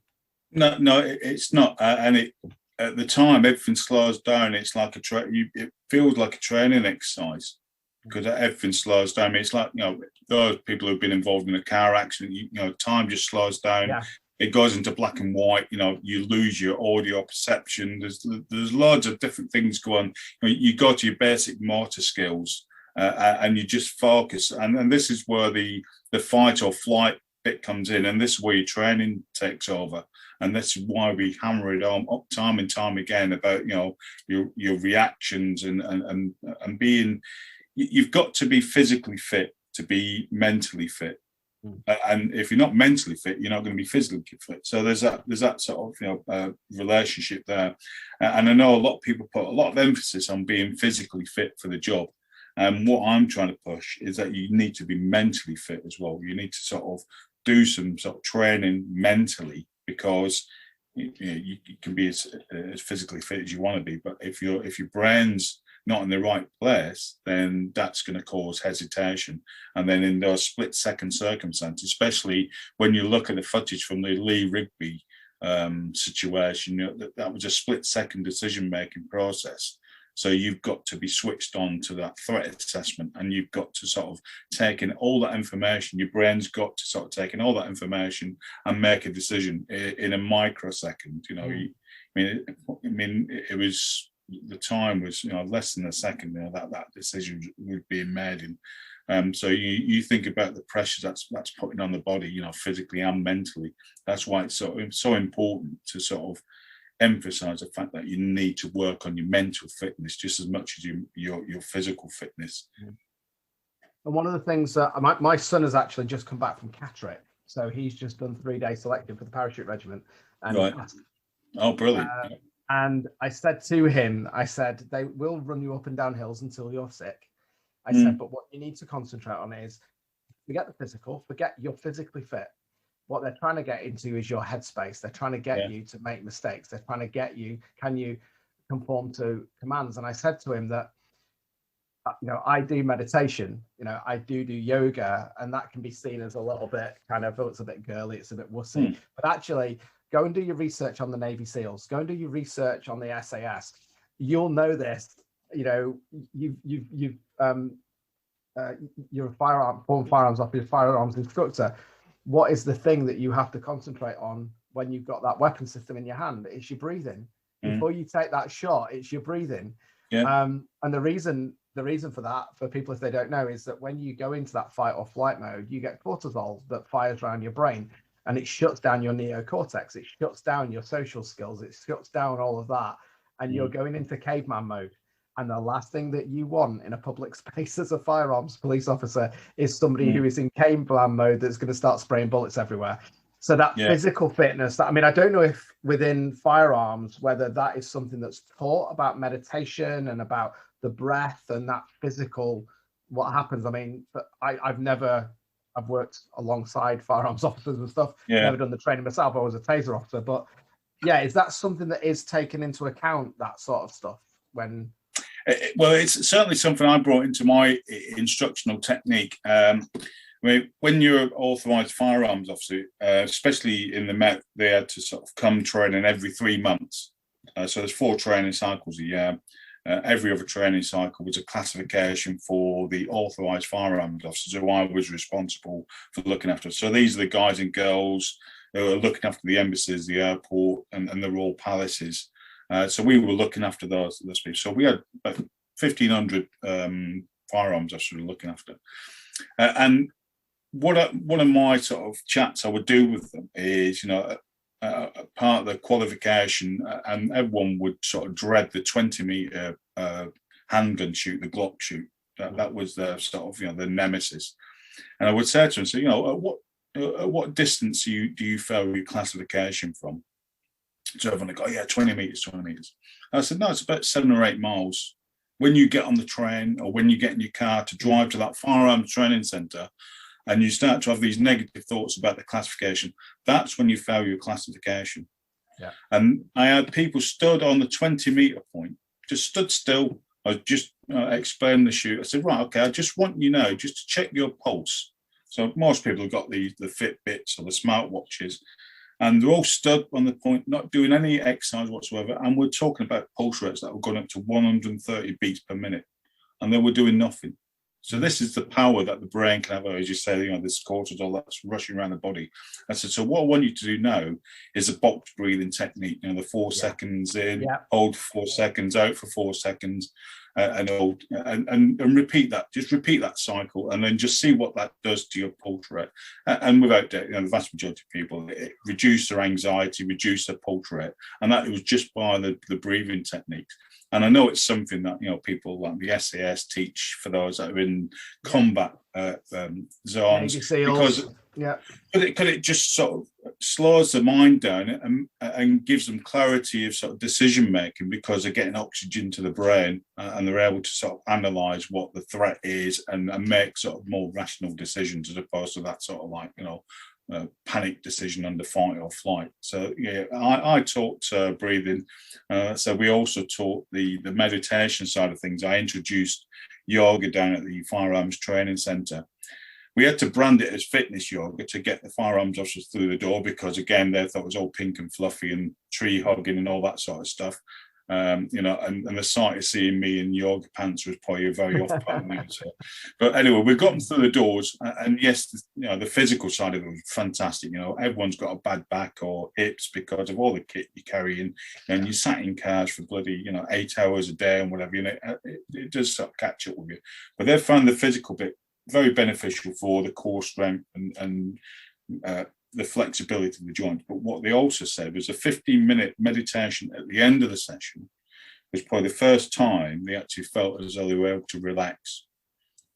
No, it's not. And at the time, everything slows down. It's like it feels like a training exercise, because everything slows down. I mean, it's like, you know, those people who've been involved in a car accident, you know, time just slows down. Yeah. It goes into black and white. You know, you lose your audio perception. There's loads of different things going on. You know, you go to your basic motor skills, and you just focus. And this is where the fight or flight bit comes in, and this is where your training takes over. And this is why we hammer it on up time and time again about, you know, your reactions and being. You've got to be physically fit to be mentally fit. And if you're not mentally fit, you're not going to be physically fit. So there's that sort of, you know, relationship there. And I know a lot of people put a lot of emphasis on being physically fit for the job. And what I'm trying to push is that you need to be mentally fit as well. You need to sort of do some sort of training mentally, because you can be as physically fit as you want to be, but if your brain's not in the right place, then that's going to cause hesitation. And then in those split-second circumstances, especially when you look at the footage from the Lee Rigby situation, you know, that was a split-second decision-making process. So you've got to be switched on to that threat assessment, and you've got to sort of take in all that information. Your brain's got to sort of take in all that information and make a decision in a microsecond. You know, I mean, it was, the time was, you know, less than a second. You know, that decision was being made in. So you think about the pressure that's putting on the body, you know, physically and mentally. That's why it's so important to sort of emphasize the fact that you need to work on your mental fitness just as much as your physical fitness. And one of the things that my son has actually just come back from Catterick, so he's just done 3-day selective for the parachute regiment. And right. Oh, brilliant. And I said to him, I said, they will run you up and down hills until you're sick. I said, but what you need to concentrate on is forget the physical, forget you're physically fit. What they're trying to get into is your headspace. They're trying to get you to make mistakes. They're trying to get you, can you conform to commands? And I said to him that, you know, I do meditation, you know, I do yoga, and that can be seen as a little bit kind of, oh, it's a bit girly, it's a bit wussy. But actually, go and do your research on the Navy SEALs. Go and do your research on the SAS. You'll know this. You know, you're a firearms officer, firearms instructor. What is the thing that you have to concentrate on when you've got that weapon system in your hand? It's your breathing. Before you take that shot, it's your breathing. And the reason for that, for people if they don't know, is that when you go into that fight or flight mode, you get cortisol that fires around your brain, and it shuts down your neocortex. It shuts down your social skills. It shuts down all of that, and you're going into caveman mode. And the last thing that you want in a public space as a firearms police officer is somebody who is in caveman mode that's going to start spraying bullets everywhere. So that physical fitness, I mean, I don't know if within firearms, whether that is something that's taught about meditation and about the breath and that physical, what happens. I mean, I've worked alongside firearms officers and stuff. Never done the training myself. I was a taser officer, but is that something that is taken into account, that sort of stuff when... Well, it's certainly something I brought into my instructional technique. I mean, when you're an authorised firearms officer, especially in the Met, they had to sort of come training every 3 months. So there's 4 training cycles a year. every other training cycle was a classification for the authorised firearms officers who I was responsible for looking after. So these are the guys and girls who are looking after the embassies, the airport, and the royal palaces. So we were looking after those people. So we had about 1,500 firearms officers we were looking after. And one of my sort of chats I would do with them is, part of the qualification, and everyone would sort of dread the 20-meter handgun shoot, the Glock shoot. That was the sort of, the nemesis. And I would say to them, at what distance do you fail your classification from? So everyone would go, yeah, 20 meters, 20 meters. And I said, no, it's about 7 or 8 miles. When you get on the train or when you get in your car to drive to that firearms training centre, and you start to have these negative thoughts about the classification, that's when you fail your classification. Yeah. And I had people stood on the 20-meter point, just stood still. I was just explaining the shoot. I said, right, okay, I just want just to check your pulse. So most people have got the Fitbits or the smartwatches, and they're all stood on the point, not doing any exercise whatsoever. And we're talking about pulse rates that were going up to 130 beats per minute, and they were doing nothing. So this is the power that the brain can have, as you say, this cortisol that's rushing around the body. I said, so what I want you to do now is a box breathing technique, the 4 seconds in, hold for 4 seconds, out for 4 seconds, and repeat that. Just repeat that cycle, and then just see what that does to your pulse rate. And without doubt, the vast majority of people, it reduced their anxiety, reduced their pulse rate, and that it was just by the breathing techniques. And I know it's something that people like the SAS teach for those that are in combat zones, because it just sort of slows the mind down and gives them clarity of sort of decision making, because they're getting oxygen to the brain, and they're able to sort of analyse what the threat is and make sort of more rational decisions, as opposed to that sort of panic decision under fight or flight. So I taught breathing. So we also taught the meditation side of things. I introduced yoga down at the firearms training centre. We had to brand it as fitness yoga to get the firearms officers through the door, because again, they thought it was all pink and fluffy and tree hugging and all that sort of stuff. And the sight of seeing me in yoga pants was probably very off-putting. But anyway, we got them through the doors, and yes, the physical side of it was fantastic. Everyone's got a bad back or hips because of all the kit you're carrying, and you sat in cars for bloody 8 hours a day and whatever. It does sort of catch up with you. But they found the physical bit very beneficial for the core strength and the flexibility of the joint. But what they also said was a 15-minute meditation at the end of the session was probably the first time they actually felt as though they were able to relax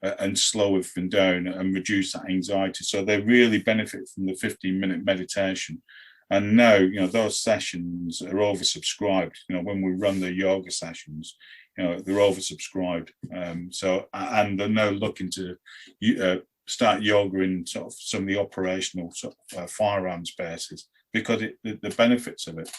and slow everything down and reduce that anxiety. So they really benefit from the 15-minute meditation. And now, those sessions are oversubscribed. When we run the yoga sessions, they're oversubscribed. And they're now looking to start yoga in sort of some of the operational sort of firearms bases, because the benefits of it.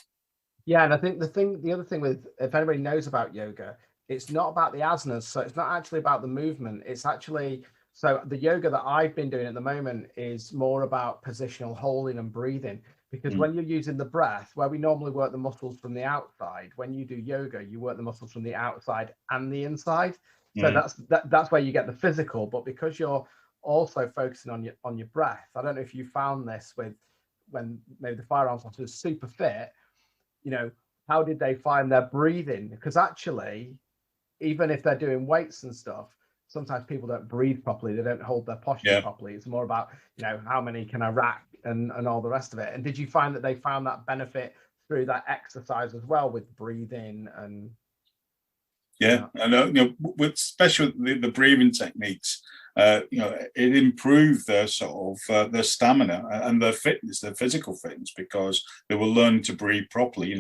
Yeah, and I think the other thing with, if anybody knows about yoga, it's not about the asanas. So it's not actually about the movement. It's actually, so the yoga that I've been doing at the moment is more about positional holding and breathing. Because when you're using the breath, where we normally work the muscles from the outside, when you do yoga, you work the muscles from the outside and the inside. So that's where you get the physical. But because you're also focusing on your breath, I don't know if you found this with when maybe the firearms officers super fit, how did they find their breathing? Because actually, even if they're doing weights and stuff, sometimes people don't breathe properly. They don't hold their posture properly. It's more about, how many can I rack and all the rest of it. And did you find that they found that benefit through that exercise as well, with breathing and? Yeah, and with especially the breathing techniques, it improved their sort of their stamina and their fitness, their physical fitness, because they were learning to breathe properly,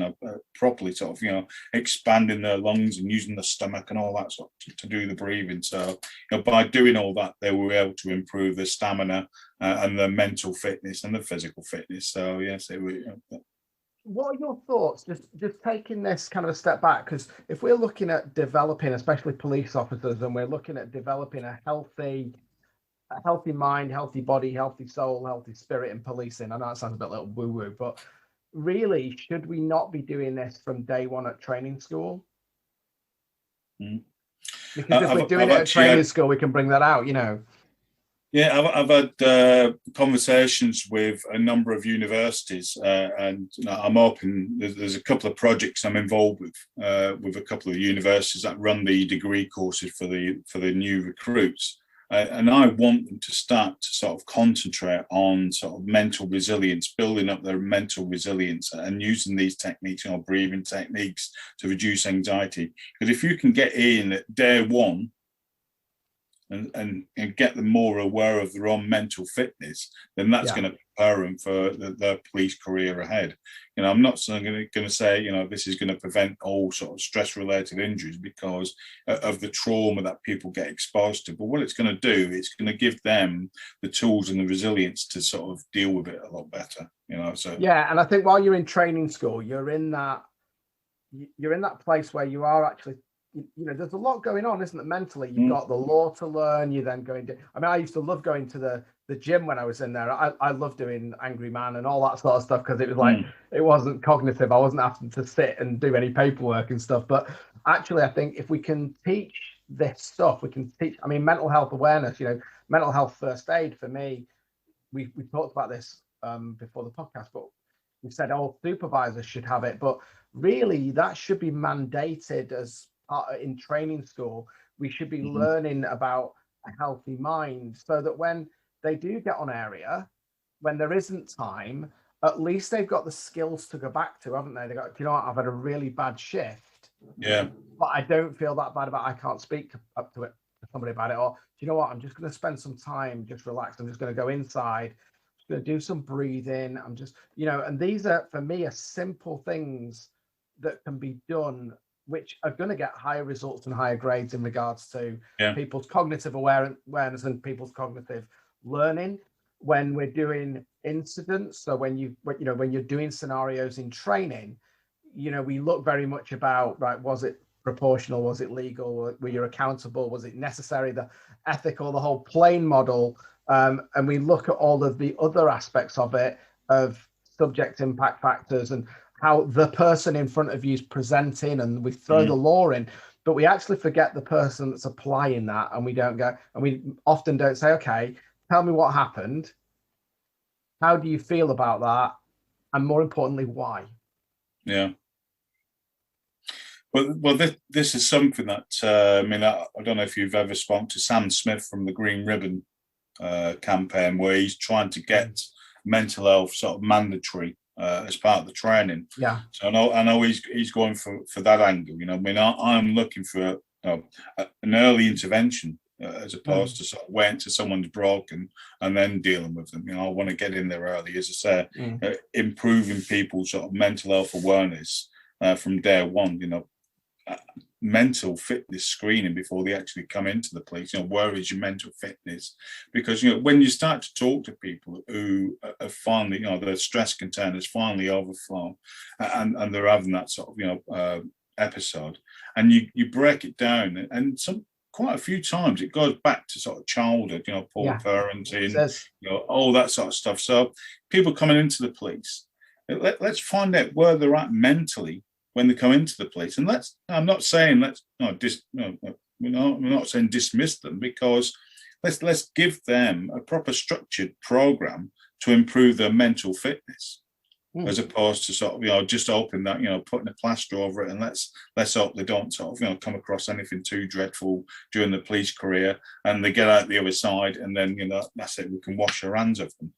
properly sort of, expanding their lungs and using the stomach and all that sort of to do the breathing. So, by doing all that, they were able to improve their stamina and their mental fitness and the physical fitness. So yes, it was. What are your thoughts, just taking this kind of a step back, because if we're looking at developing, especially police officers, and we're looking at developing a healthy mind, healthy body, healthy soul, healthy spirit in policing, I know it sounds a bit little woo-woo, but really, should we not be doing this from day one at training school? Mm. Because if we're doing it at training school, we can bring that out, you know. Yeah, I've had conversations with a number of universities, and I'm hoping there's a couple of projects I'm involved with a couple of universities that run the degree courses for the new recruits, and I want them to start to sort of concentrate on sort of mental resilience, building up their mental resilience, and using these techniques, you know, breathing techniques to reduce anxiety. Because if you can get in at day one, and get them more aware of their own mental fitness, then that's going to prepare them for their police career ahead. You know, I'm not going to say, you know, this is going to prevent all sort of stress-related injuries because of the trauma that people get exposed to. But what it's going to do, it's going to give them the tools and the resilience to sort of deal with it a lot better. You know, so yeah, and I think while you're in training school, you're in that place where you are actually, you know, there's a lot going on, isn't it? Mentally, you've got the law to learn. You then going to, I mean, I used to love going to the gym when I was in there. I love doing Angry Man and all that sort of stuff because it was like, it wasn't cognitive. I wasn't having to sit and do any paperwork and stuff. But actually, I think if we can teach this stuff, we can teach, I mean, mental health awareness, you know, mental health first aid for me, we talked about this before the podcast, but we said all supervisors should have it. But really, that should be mandated as in training school. We should be learning about a healthy mind so that when they do get on area, when there isn't time, at least they've got the skills to go back to, haven't they? They got, you know what, I've had a really bad shift. Yeah. But I don't feel that bad about it. I can't speak up to it to somebody about it. Or, do you know what, I'm just going to spend some time, just relax. I'm just going to go inside, just going to do some breathing. I'm just, you know, and these are, for me, are simple things that can be done which are going to get higher results and higher grades in regards to people's cognitive awareness and people's cognitive learning when we're doing incidents. So when you're doing scenarios in training, you know, we look very much about, right, was it proportional, was it legal, were you accountable, was it necessary, the ethical, the whole plane model, and we look at all of the other aspects of it, of subject impact factors and how the person in front of you is presenting, and we throw the law in, but we actually forget the person that's applying that, and we often don't say, okay, tell me what happened, how do you feel about that, and more importantly, why? Yeah. Well, this is something that I mean, I don't know if you've ever spoken to Sam Smith from the Green Ribbon campaign, where he's trying to get mental health sort of mandatory as part of the training. Yeah. So I know he's going for that angle. You know, I mean, I'm looking for an early intervention as opposed to sort of waiting till someone's broken and then dealing with them. You know, I want to get in there early, as I say, improving people's sort of mental health awareness from day one. You know, mental fitness screening before they actually come into the police. You know, where is your mental fitness? Because, you know, when you start to talk to people who are finally, you know, their stress containers finally overflow and they're having that sort of, you know, episode, and you break it down, and quite a few times it goes back to sort of childhood, you know, poor parenting, you know, all that sort of stuff. So people coming into the police, let's find out where they're at mentally when they come into the police. And I'm not saying we're not saying dismiss them, because let's give them a proper structured program to improve their mental fitness, as opposed to sort of, you know, just open that, you know, putting a plaster over it and let's hope they don't sort of, you know, come across anything too dreadful during the police career and they get out the other side and then, you know, that's it, we can wash our hands of them.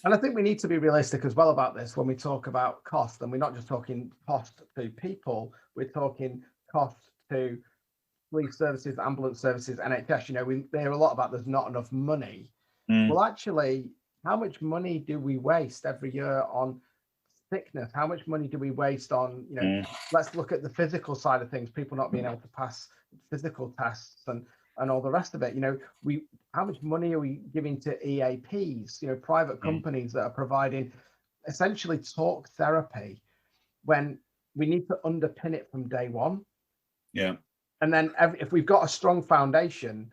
And I think we need to be realistic as well about this when we talk about cost. And we're not just talking cost to people, we're talking cost to police services, ambulance services, NHS. You know, we hear a lot about there's not enough money. Well, actually, how much money do we waste every year on sickness? How much money do we waste on, you know, let's look at the physical side of things, people not being able to pass physical tests and all the rest of it. You know, how much money are we giving to EAPs, you know, private companies that are providing essentially talk therapy, when we need to underpin it from day one? Yeah. And then if we've got a strong foundation,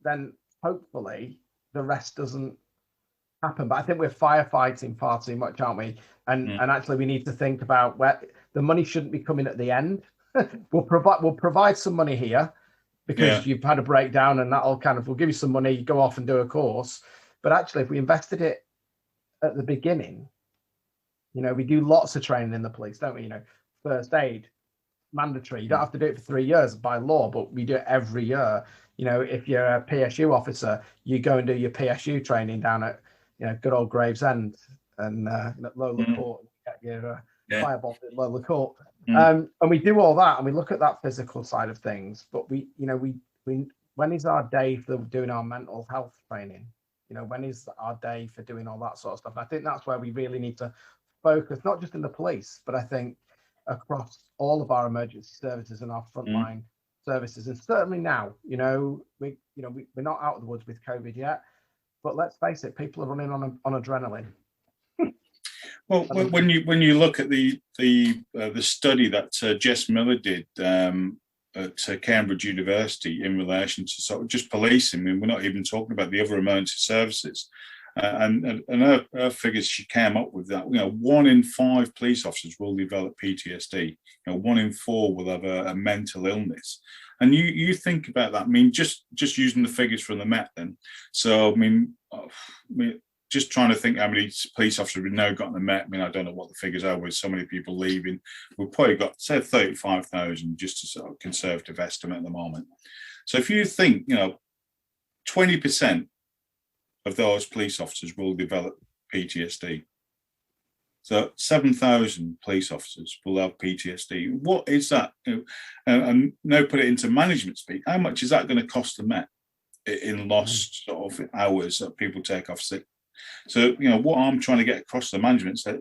then hopefully the rest doesn't happen. But I think we're firefighting far too much, aren't we? And actually we need to think about where the money shouldn't be coming at the end. we'll provide some money here because you've had a breakdown, and that'll we'll give you some money, you go off and do a course. But actually, if we invested it at the beginning, we do lots of training in the police, don't we? First aid, mandatory. You don't have to do it for 3 years by law, but we do it every year. If you're a PSU officer, you go and do your PSU training down at, good old Gravesend and Lola Court, get your fireball at Lola Court. And we do all that, and we look at that physical side of things. But we when is our day for doing our mental health training? When is our day for doing all that sort of stuff? And I think that's where we really need to focus, not just in the police, but I think across all of our emergency services and our frontline services. And certainly now, we're not out of the woods with COVID yet, but let's face it, people are running on adrenaline. Well, when you look at the study that Jess Miller did at Cambridge University in relation to sort of just policing, we're not even talking about the other emergency services. And her figures she came up with that 1 in 5 police officers will develop PTSD. 1 in 4 will have a mental illness. And you think about that. I mean, just using the figures from the Met then. So I mean, just trying to think how many police officers we've now got in the Met. I mean, I don't know what the figures are with so many people leaving. We've probably got, say, 35,000, just a sort of conservative estimate at the moment. So if you think, 20% of those police officers will develop PTSD. So 7,000 police officers will have PTSD. What is that? And now put it into management speak. How much is that going to cost the Met in lost sort of hours that people take off sick? So, what I'm trying to get across to the management is that,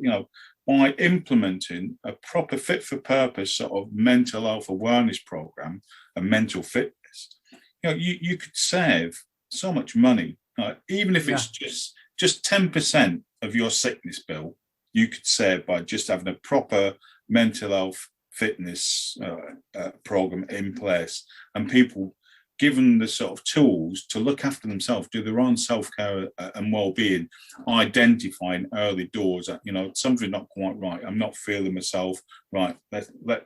by implementing a proper fit for purpose sort of mental health awareness program and mental fitness, you could save so much money. Even if it's just 10% of your sickness bill, you could save by just having a proper mental health fitness program in place, and people given the sort of tools to look after themselves, do their own self-care and well-being, identifying early doors that, something's not quite right. I'm not feeling myself right.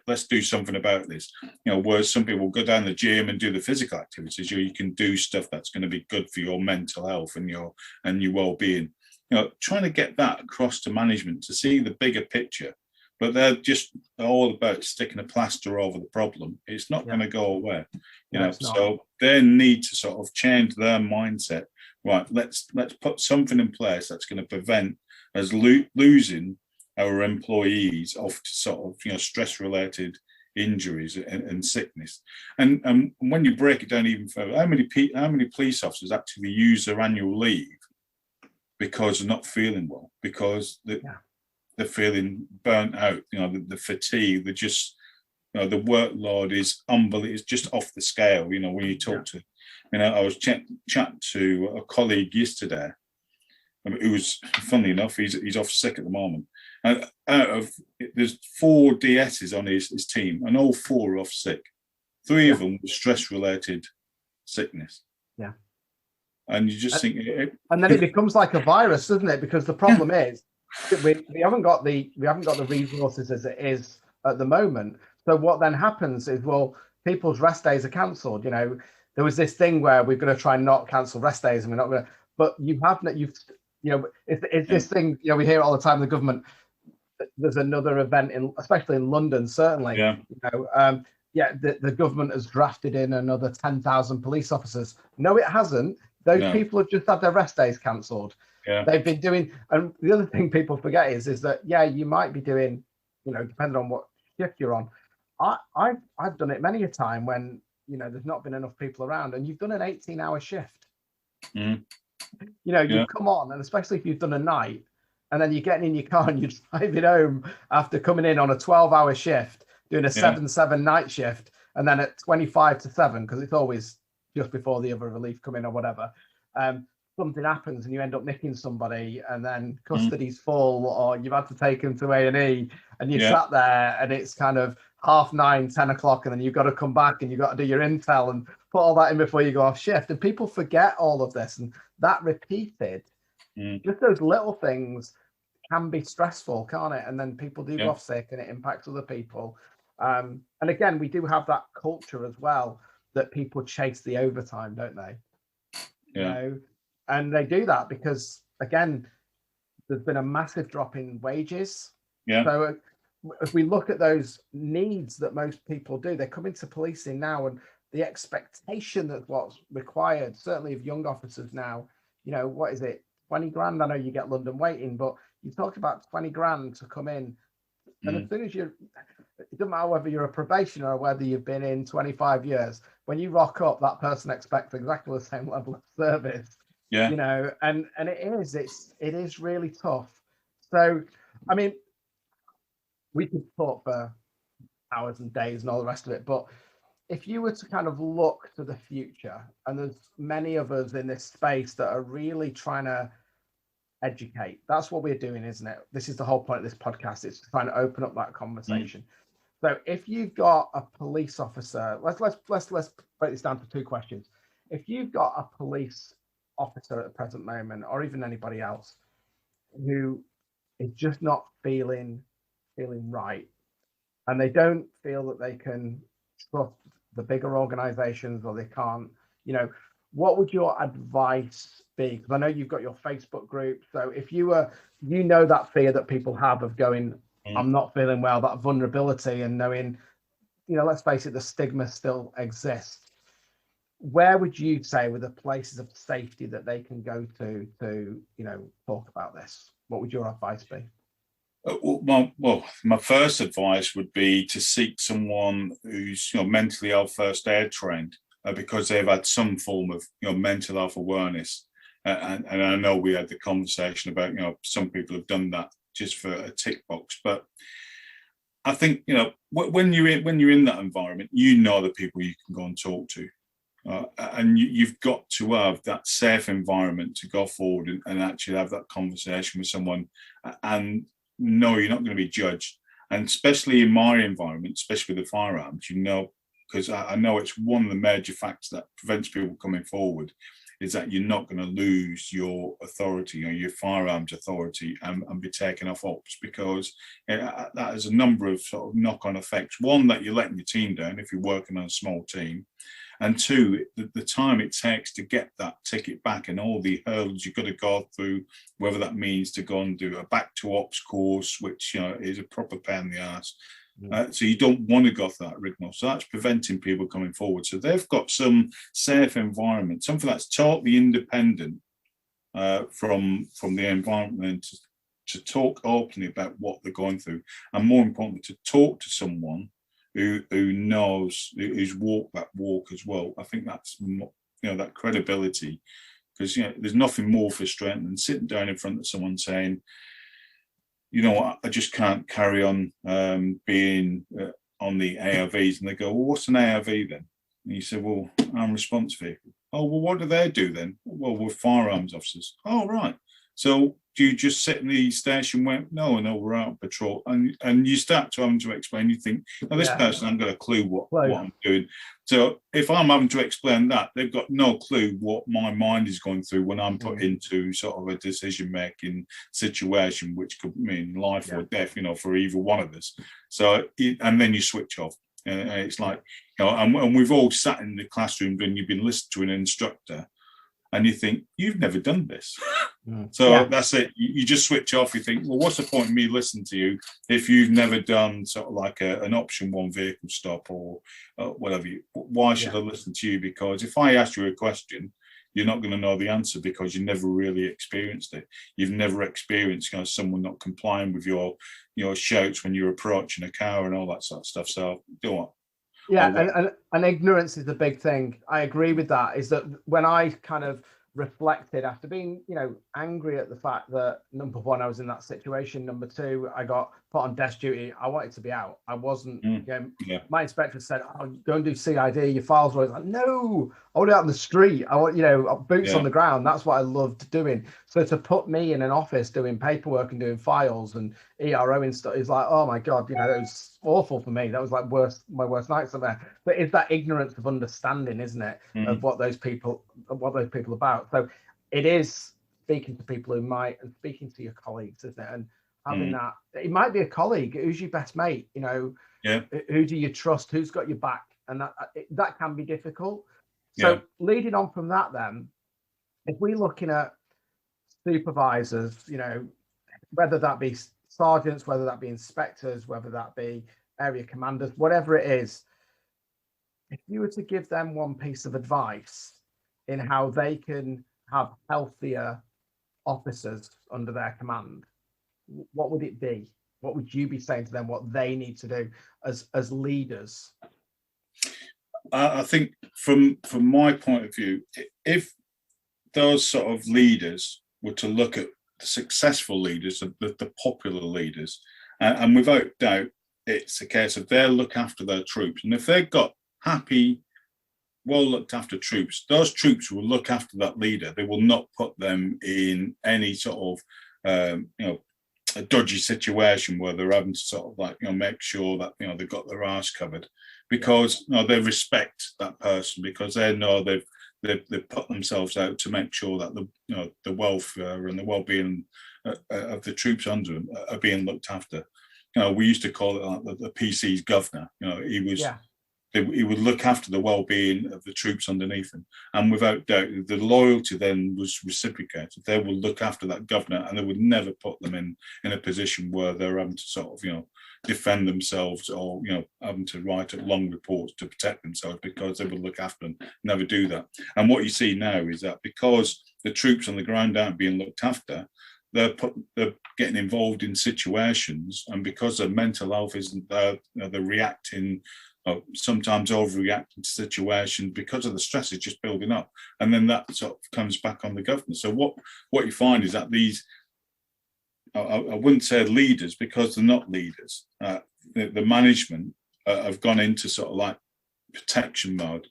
Let's do something about this. Whereas some people go down the gym and do the physical activities, you can do stuff that's going to be good for your mental health and your well-being. Trying to get that across to management to see the bigger picture. But they're just all about sticking a plaster over the problem. It's not going to go away, So they need to sort of change their mindset. Right, let's put something in place that's going to prevent us losing our employees off to sort of stress-related injuries and sickness. And when you break it down even further, how many police officers actually use their annual leave because they're not feeling well, because they're feeling burnt out, the fatigue, they're just, the workload is unbelievable, it's just off the scale, when you talk to, I was chatting to a colleague yesterday, who was, funnily enough, he's off sick at the moment. And there's 4 DSs on his team, and all 4 are off sick. 3 of them were stress-related sickness. Yeah. And you just think... And then it becomes like a virus, doesn't it? Because the problem is, we haven't got the resources as it is at the moment. So what then happens is, people's rest days are cancelled. There was this thing where we're going to try and not cancel rest days, and we're not going to. But it's this thing. We hear it all the time. The government. There's another event especially in London, certainly. The government has drafted in another 10,000 police officers. No, it hasn't. Those people have just had their rest days cancelled. Yeah. They've been doing, and the other thing people forget is that you might be doing, depending on what shift you're on. I've done it many a time when there's not been enough people around, and you've done an 18-hour shift. You come on, and especially if you've done a night, and then you're getting in your car and you're driving home after coming in on a 12-hour shift, doing a 7/7 night shift, and then at 25 to 7, because it's always just before the other relief come in or whatever. Something happens and you end up nicking somebody, and then custody's full, or you've had to take them to A&E, and you sat there and it's kind of 9:30, 10 o'clock, and then you've got to come back and you've got to do your intel and put all that in before you go off shift. And people forget all of this, and that repeated, just those little things can be stressful, can't it? And then people do go off sick and it impacts other people. And again, we do have that culture as well that people chase the overtime, don't they? Yeah. You know, and they do that because, again, there's been a massive drop in wages. Yeah. So if we look at those needs that most people do, they come into policing now, and the expectation that what's required, certainly of young officers now, you know, what is it, 20 grand? I know you get London waiting, but you talked about 20 grand to come in. And as soon as it doesn't matter whether you're a probationer or whether you've been in 25 years, when you rock up, that person expects exactly the same level of service. Yeah. You know, and it is really tough. So, I mean, we could talk for hours and days and all the rest of it, but if you were to kind of look to the future, and there's many of us in this space that are really trying to educate, that's what we're doing, isn't it? This is the whole point of this podcast. It's trying to open up that conversation. So if you've got a police officer, let's break this down to two questions. If you've got a police officer at the present moment, or even anybody else who is just not feeling right, and they don't feel that they can trust the bigger organizations, or they can't, you know, what would your advice be? Because I know you've got your Facebook group. So if you were, you know, that fear that people have of going, I'm not feeling well, that vulnerability, and knowing, you know, let's face it, the stigma still exists. Where would you say were the places of safety that they can go to, you know, talk about this? What would your advice be? Well, my first advice would be to seek someone who's, you know, mentally health first aid trained, because they've had some form of, you know, mental health awareness. And I know we had the conversation about, you know, some people have done that just for a tick box, but I think, you know, when you're in that environment, you know the people you can go and talk to, and you've got to have that safe environment to go forward and actually have that conversation with someone, and know you're not going to be judged. And especially in my environment, especially with the firearms, you know, because I know it's one of the major factors that prevents people coming forward, is that you're not going to lose your authority or your firearms authority and be taken off ops, because that has a number of sort of knock-on effects. One, that you're letting your team down if you're working on a small team. And two, the time it takes to get that ticket back and all the hurdles you've got to go through, whether that means to go and do a back to ops course, which, you know, is a proper pain in the ass. So you don't want to go through that rigmarole. So that's preventing people coming forward. So they've got some safe environment, something that's totally independent from the environment, to talk openly about what they're going through, and more importantly, to talk to someone who knows, who's walked that walk as well. I think that's, you know, that credibility, because, you know, there's nothing more frustrating than sitting down in front of someone saying, you know what, I just can't carry on being on the ARVs. And they go, well, what's an ARV then? And you say, well, armed response vehicle. Oh, well, what do they do then? Well, we're firearms officers. Oh, right. So do you just sit in the station where, no, we're out on patrol? And you start to having to explain, you think, oh, this person hasn't got a clue what I'm doing. So if I'm having to explain that, they've got no clue what my mind is going through when I'm put into sort of a decision-making situation, which could mean life or death, you know, for either one of us. So, and then you switch off. And it's like, you know, and we've all sat in the classroom and you've been listening to an instructor, and you think, you've never done this. So that's it. You just switch off. You think, well, what's the point of me listening to you if you've never done sort of like an option one vehicle stop or whatever? Why should I listen to you? Because if I ask you a question, you're not going to know the answer, because you never really experienced it. You've never experienced, you know, someone not complying with your shouts when you're approaching a car and all that sort of stuff. So do what? Yeah, and ignorance is the big thing. I agree with that. Is that when I kind of reflected after being, you know, angry at the fact that, number one, I was in that situation. Number two, I got put on desk duty. I wanted to be out. I wasn't. You know, my inspector said, "Oh, go and do CID. Your files were." Like, no, I want it out in the street. I want, you know, boots on the ground. That's what I loved doing. So to put me in an office doing paperwork and doing files and ERO and stuff is like, oh my god, you know, it was awful for me. That was like my worst nightmare. But it's that ignorance of understanding, isn't it, of what those people are about. So it is speaking to people who might, and speaking to your colleagues, isn't it? And having that. It might be a colleague. Who's your best mate? Yeah. Who do you trust? Who's got your back? And that can be difficult. Yeah. So leading on from that, then, if we're looking at supervisors, whether that be sergeants, whether that be inspectors, whether that be area commanders, whatever it is, if you were to give them one piece of advice in how they can have healthier officers under their command, what would it be? What would you be saying to them what they need to do as leaders? I think from my point of view, if those sort of leaders were to look at the successful leaders, the popular leaders, and without doubt, it's a case of they'll look after their troops. And if they've got happy, well looked after troops, those troops will look after that leader. They will not put them in any sort of, a dodgy situation where they're having to sort of make sure that, they've got their arse covered, because they respect that person, because they know they've put themselves out to make sure that the welfare and the well-being of the troops under them are being looked after. We used to call it like the PC's governor. He would look after the well-being of the troops underneath him, and without doubt, the loyalty then was reciprocated. They would look after that governor, and they would never put them in a position where they're having to sort of defend themselves, or having to write up long reports to protect themselves, because they would look after them. Never do that. And what you see now is that because the troops on the ground aren't being looked after, they're getting involved in situations, and because their mental health isn't there, they're reacting, sometimes overreacting to situations because of the stress is just building up, and then that sort of comes back on the governor. So what you find is that these, I wouldn't say leaders, because they're not leaders, the management have gone into sort of like protection mode,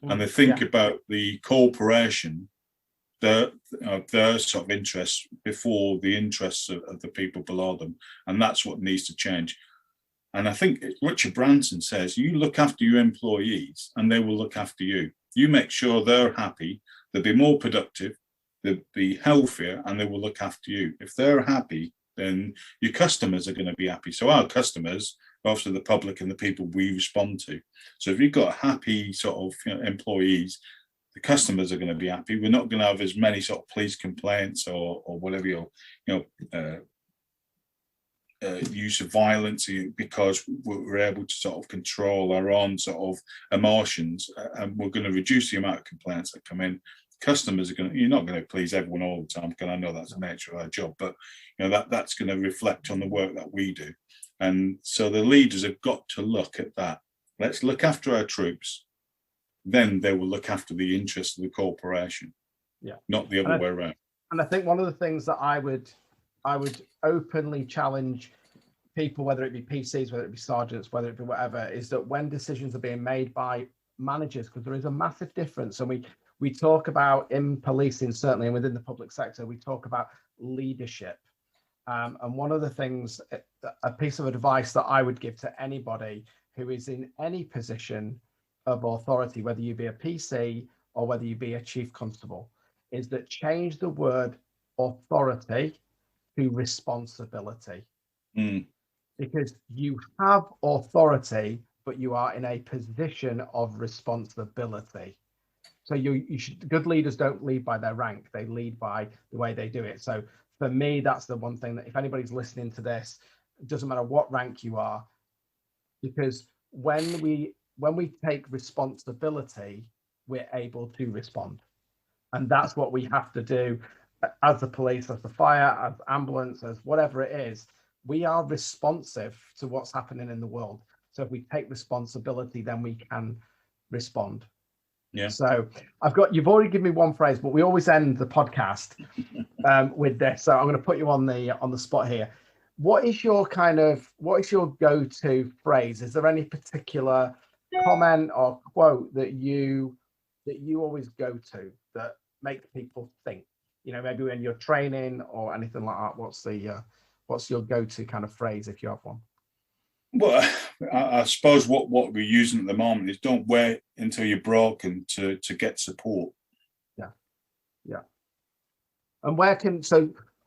and they think about the corporation, their sort of interests before the interests of the people below them, and that's what needs to change. And I think Richard Branson says, you look after your employees and they will look after you. You make sure they're happy, they'll be more productive, they'll be healthier, and they will look after you. If they're happy, then your customers are going to be happy. So our customers are obviously the public and the people we respond to. So if you've got happy sort of employees, the customers are going to be happy. We're not going to have as many sort of police complaints or whatever use of violence, because we're able to sort of control our own sort of emotions, and we're going to reduce the amount of complaints that come in. Customers are you're not going to please everyone all the time, because I know that's the nature of our job, but that's going to reflect on the work that we do. And so the leaders have got to look at that. Let's look after our troops, then they will look after the interests of the corporation, not the other way around. And I think one of the things that I would openly challenge people, whether it be PCs, whether it be sergeants, whether it be whatever, is that when decisions are being made by managers, because there is a massive difference, and we talk about in policing, certainly, and within the public sector, we talk about leadership. And one of the things, a piece of advice that I would give to anybody who is in any position of authority, whether you be a PC or whether you be a chief constable, is that change the word authority to responsibility. Because you have authority, but you are in a position of responsibility. So you should, good leaders don't lead by their rank, they lead by the way they do it. So for me, that's the one thing that if anybody's listening to this, it doesn't matter what rank you are, because when we take responsibility, we're able to respond. And that's what we have to do as the police, as the fire, as ambulance, as whatever it is. We are responsive to what's happening in the world. So if we take responsibility, then we can respond. Yeah. So you've already given me one phrase, but we always end the podcast with this. So I'm going to put you on the spot here. What is your go-to phrase? Is there any particular comment or quote that you always go to that makes people think? Maybe when you're training or anything like that. What's your go-to kind of phrase if you have one? Well, I suppose what we're using at the moment is don't wait until you're broken to get support. Yeah. And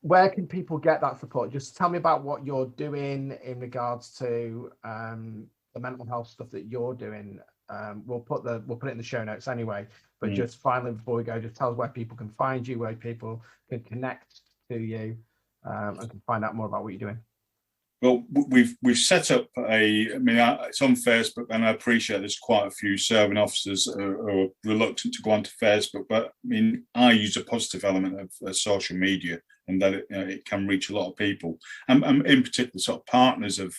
where can people get that support? Just tell me about what you're doing in regards to the mental health stuff that you're doing. We'll put it in the show notes anyway. But just finally, before we go, just tell us where people can find you, where people can connect to you, and can find out more about what you're doing. Well, we've set up it's on Facebook, and I appreciate there's quite a few serving officers who are reluctant to go onto Facebook, but I mean, I use a positive element of social media, and that it can reach a lot of people, and in particular sort of partners of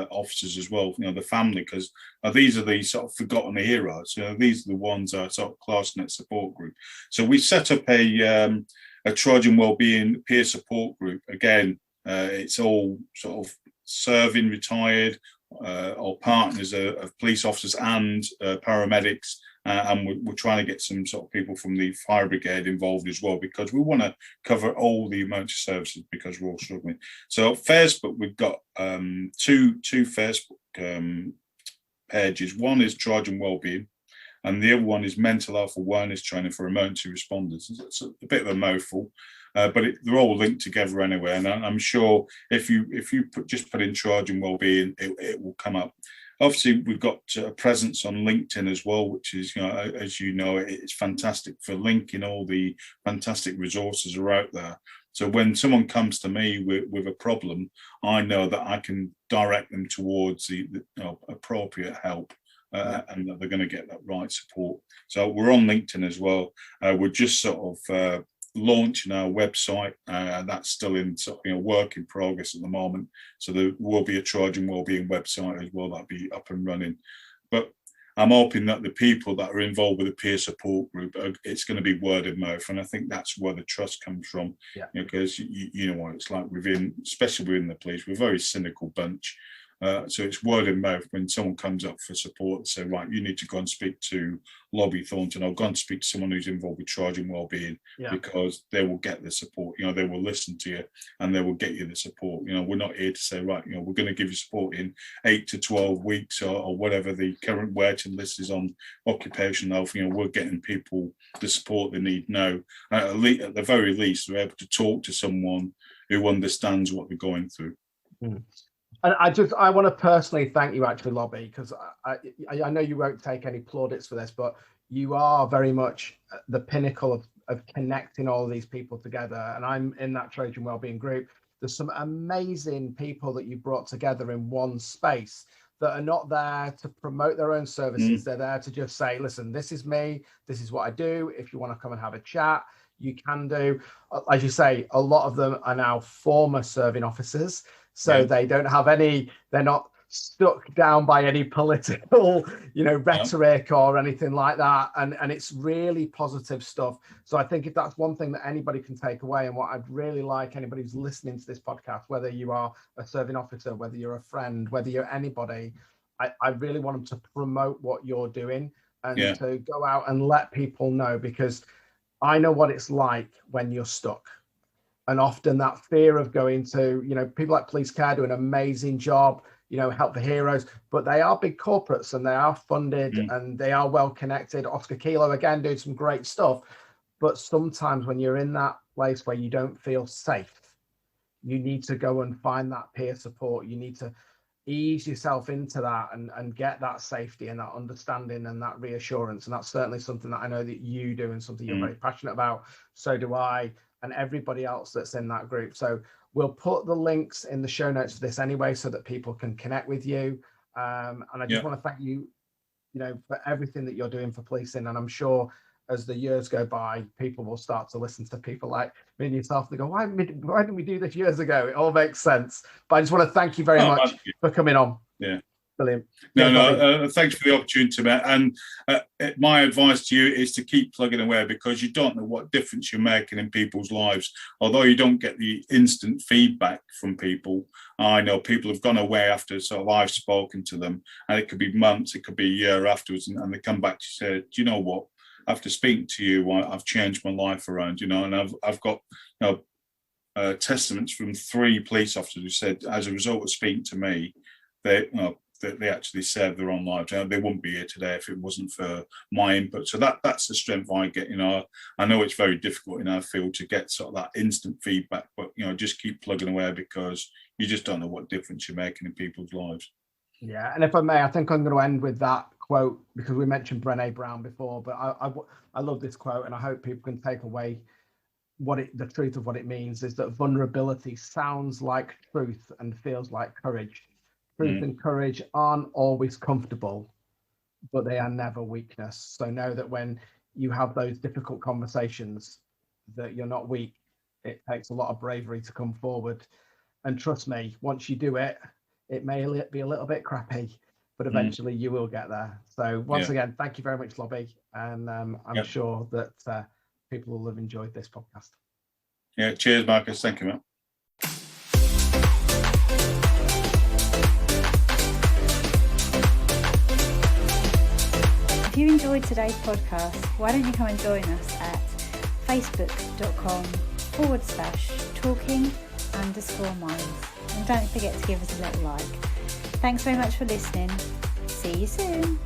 officers as well, the family, because these are the sort of forgotten heroes. These are the ones that are sort of close-knit support group. So we set up a Trojan Wellbeing peer support group. Again, it's all sort of serving, retired, or partners of police officers and paramedics, and we're trying to get some sort of people from the fire brigade involved as well, because we want to cover all the emergency services, because we're all struggling. So Facebook, we've got two Facebook pages. One is Trojan Wellbeing, and the other one is mental health awareness training for emergency responders. It's a bit of a mouthful, but they're all linked together anyway. And I'm sure if you just put in Trojan Wellbeing, it will come up. Obviously, we've got a presence on LinkedIn as well, which is, as you know, it's fantastic for linking all the fantastic resources are out there. So when someone comes to me with a problem, I know that I can direct them towards the appropriate help. And that they're going to get that right support. So we're on LinkedIn as well. We're just sort of launching our website. That's still in sort of, work in progress at the moment. So there will be a Trojan Wellbeing website as well that'll be up and running. But I'm hoping that the people that are involved with the peer support group, it's going to be word of mouth, and I think that's where the trust comes from. Because you know what it's like especially within the police, we're a very cynical bunch. So it's word of mouth when someone comes up for support and say, right, you need to go and speak to Lobby Thornton, or go and speak to someone who's involved with Trojan Wellbeing, because they will get the support. They will listen to you and they will get you the support. We're not here to say, right, we're going to give you support in 8 to 12 weeks or whatever the current waiting list is on occupational health. We're getting people the support they need now. At the very least, they're able to talk to someone who understands what they're going through. And I want to personally thank you, actually, Lobby, because I know you won't take any plaudits for this, but you are very much the pinnacle of connecting all of these people together. And I'm in that Trojan Wellbeing group. There's some amazing people that you brought together in one space that are not there to promote their own services. They're there to just say, listen, this is me. This is what I do. If you want to come and have a chat, you can do. As you say, a lot of them are now former serving officers. So they don't have they're not stuck down by any political, rhetoric or anything like that. And it's really positive stuff. So I think if that's one thing that anybody can take away, and what I'd really like anybody who's listening to this podcast, whether you are a serving officer, whether you're a friend, whether you're anybody, I really want them to promote what you're doing and to go out and let people know, because I know what it's like when you're stuck. And often that fear of going to, people like Police Care do an amazing job, help the heroes, but they are big corporates and they are funded and they are well connected. Oscar Kilo, again, doing some great stuff. But sometimes when you're in that place where you don't feel safe, you need to go and find that peer support. You need to ease yourself into that and get that safety and that understanding and that reassurance. And that's certainly something that I know that you do and something you're very passionate about. So do I. And everybody else that's in that group. So we'll put the links in the show notes for this anyway, so that people can connect with you. And I just want to thank you, for everything that you're doing for policing. And I'm sure as the years go by, people will start to listen to people like me and yourself. They go, why didn't we do this years ago? It all makes sense. But I just want to thank you very much for coming on. Yeah. Brilliant. No, thanks for the opportunity, Matt. And my advice to you is to keep plugging away, because you don't know what difference you're making in people's lives. Although you don't get the instant feedback from people, I know people have gone away after sort of I've spoken to them, and it could be months, it could be a year afterwards, and they come back to say, do you know what? After speaking to you, I've changed my life around, and I've got testaments from 3 police officers who said, as a result of speaking to me, that they actually save their own lives. They wouldn't be here today if it wasn't for my input. So that's the strength I get. I know it's very difficult in our field to get sort of that instant feedback, but just keep plugging away, because you just don't know what difference you're making in people's lives. Yeah, and if I may, I think I'm going to end with that quote, because we mentioned Brené Brown before, but I love this quote, and I hope people can take away the truth of what it means, is that vulnerability sounds like truth and feels like courage. Truth and courage aren't always comfortable, but they are never weakness. So know that when you have those difficult conversations, that you're not weak. It takes a lot of bravery to come forward. And trust me, once you do it, it may be a little bit crappy, but eventually you will get there. So once again, thank you very much, Lobby. And I'm sure that people will have enjoyed this podcast. Yeah, cheers, Marcus. Thank you, Matt. If you enjoyed today's podcast, why don't you come and join us at facebook.com/talking_minds. And don't forget to give us a little like. Thanks very much for listening. See you soon.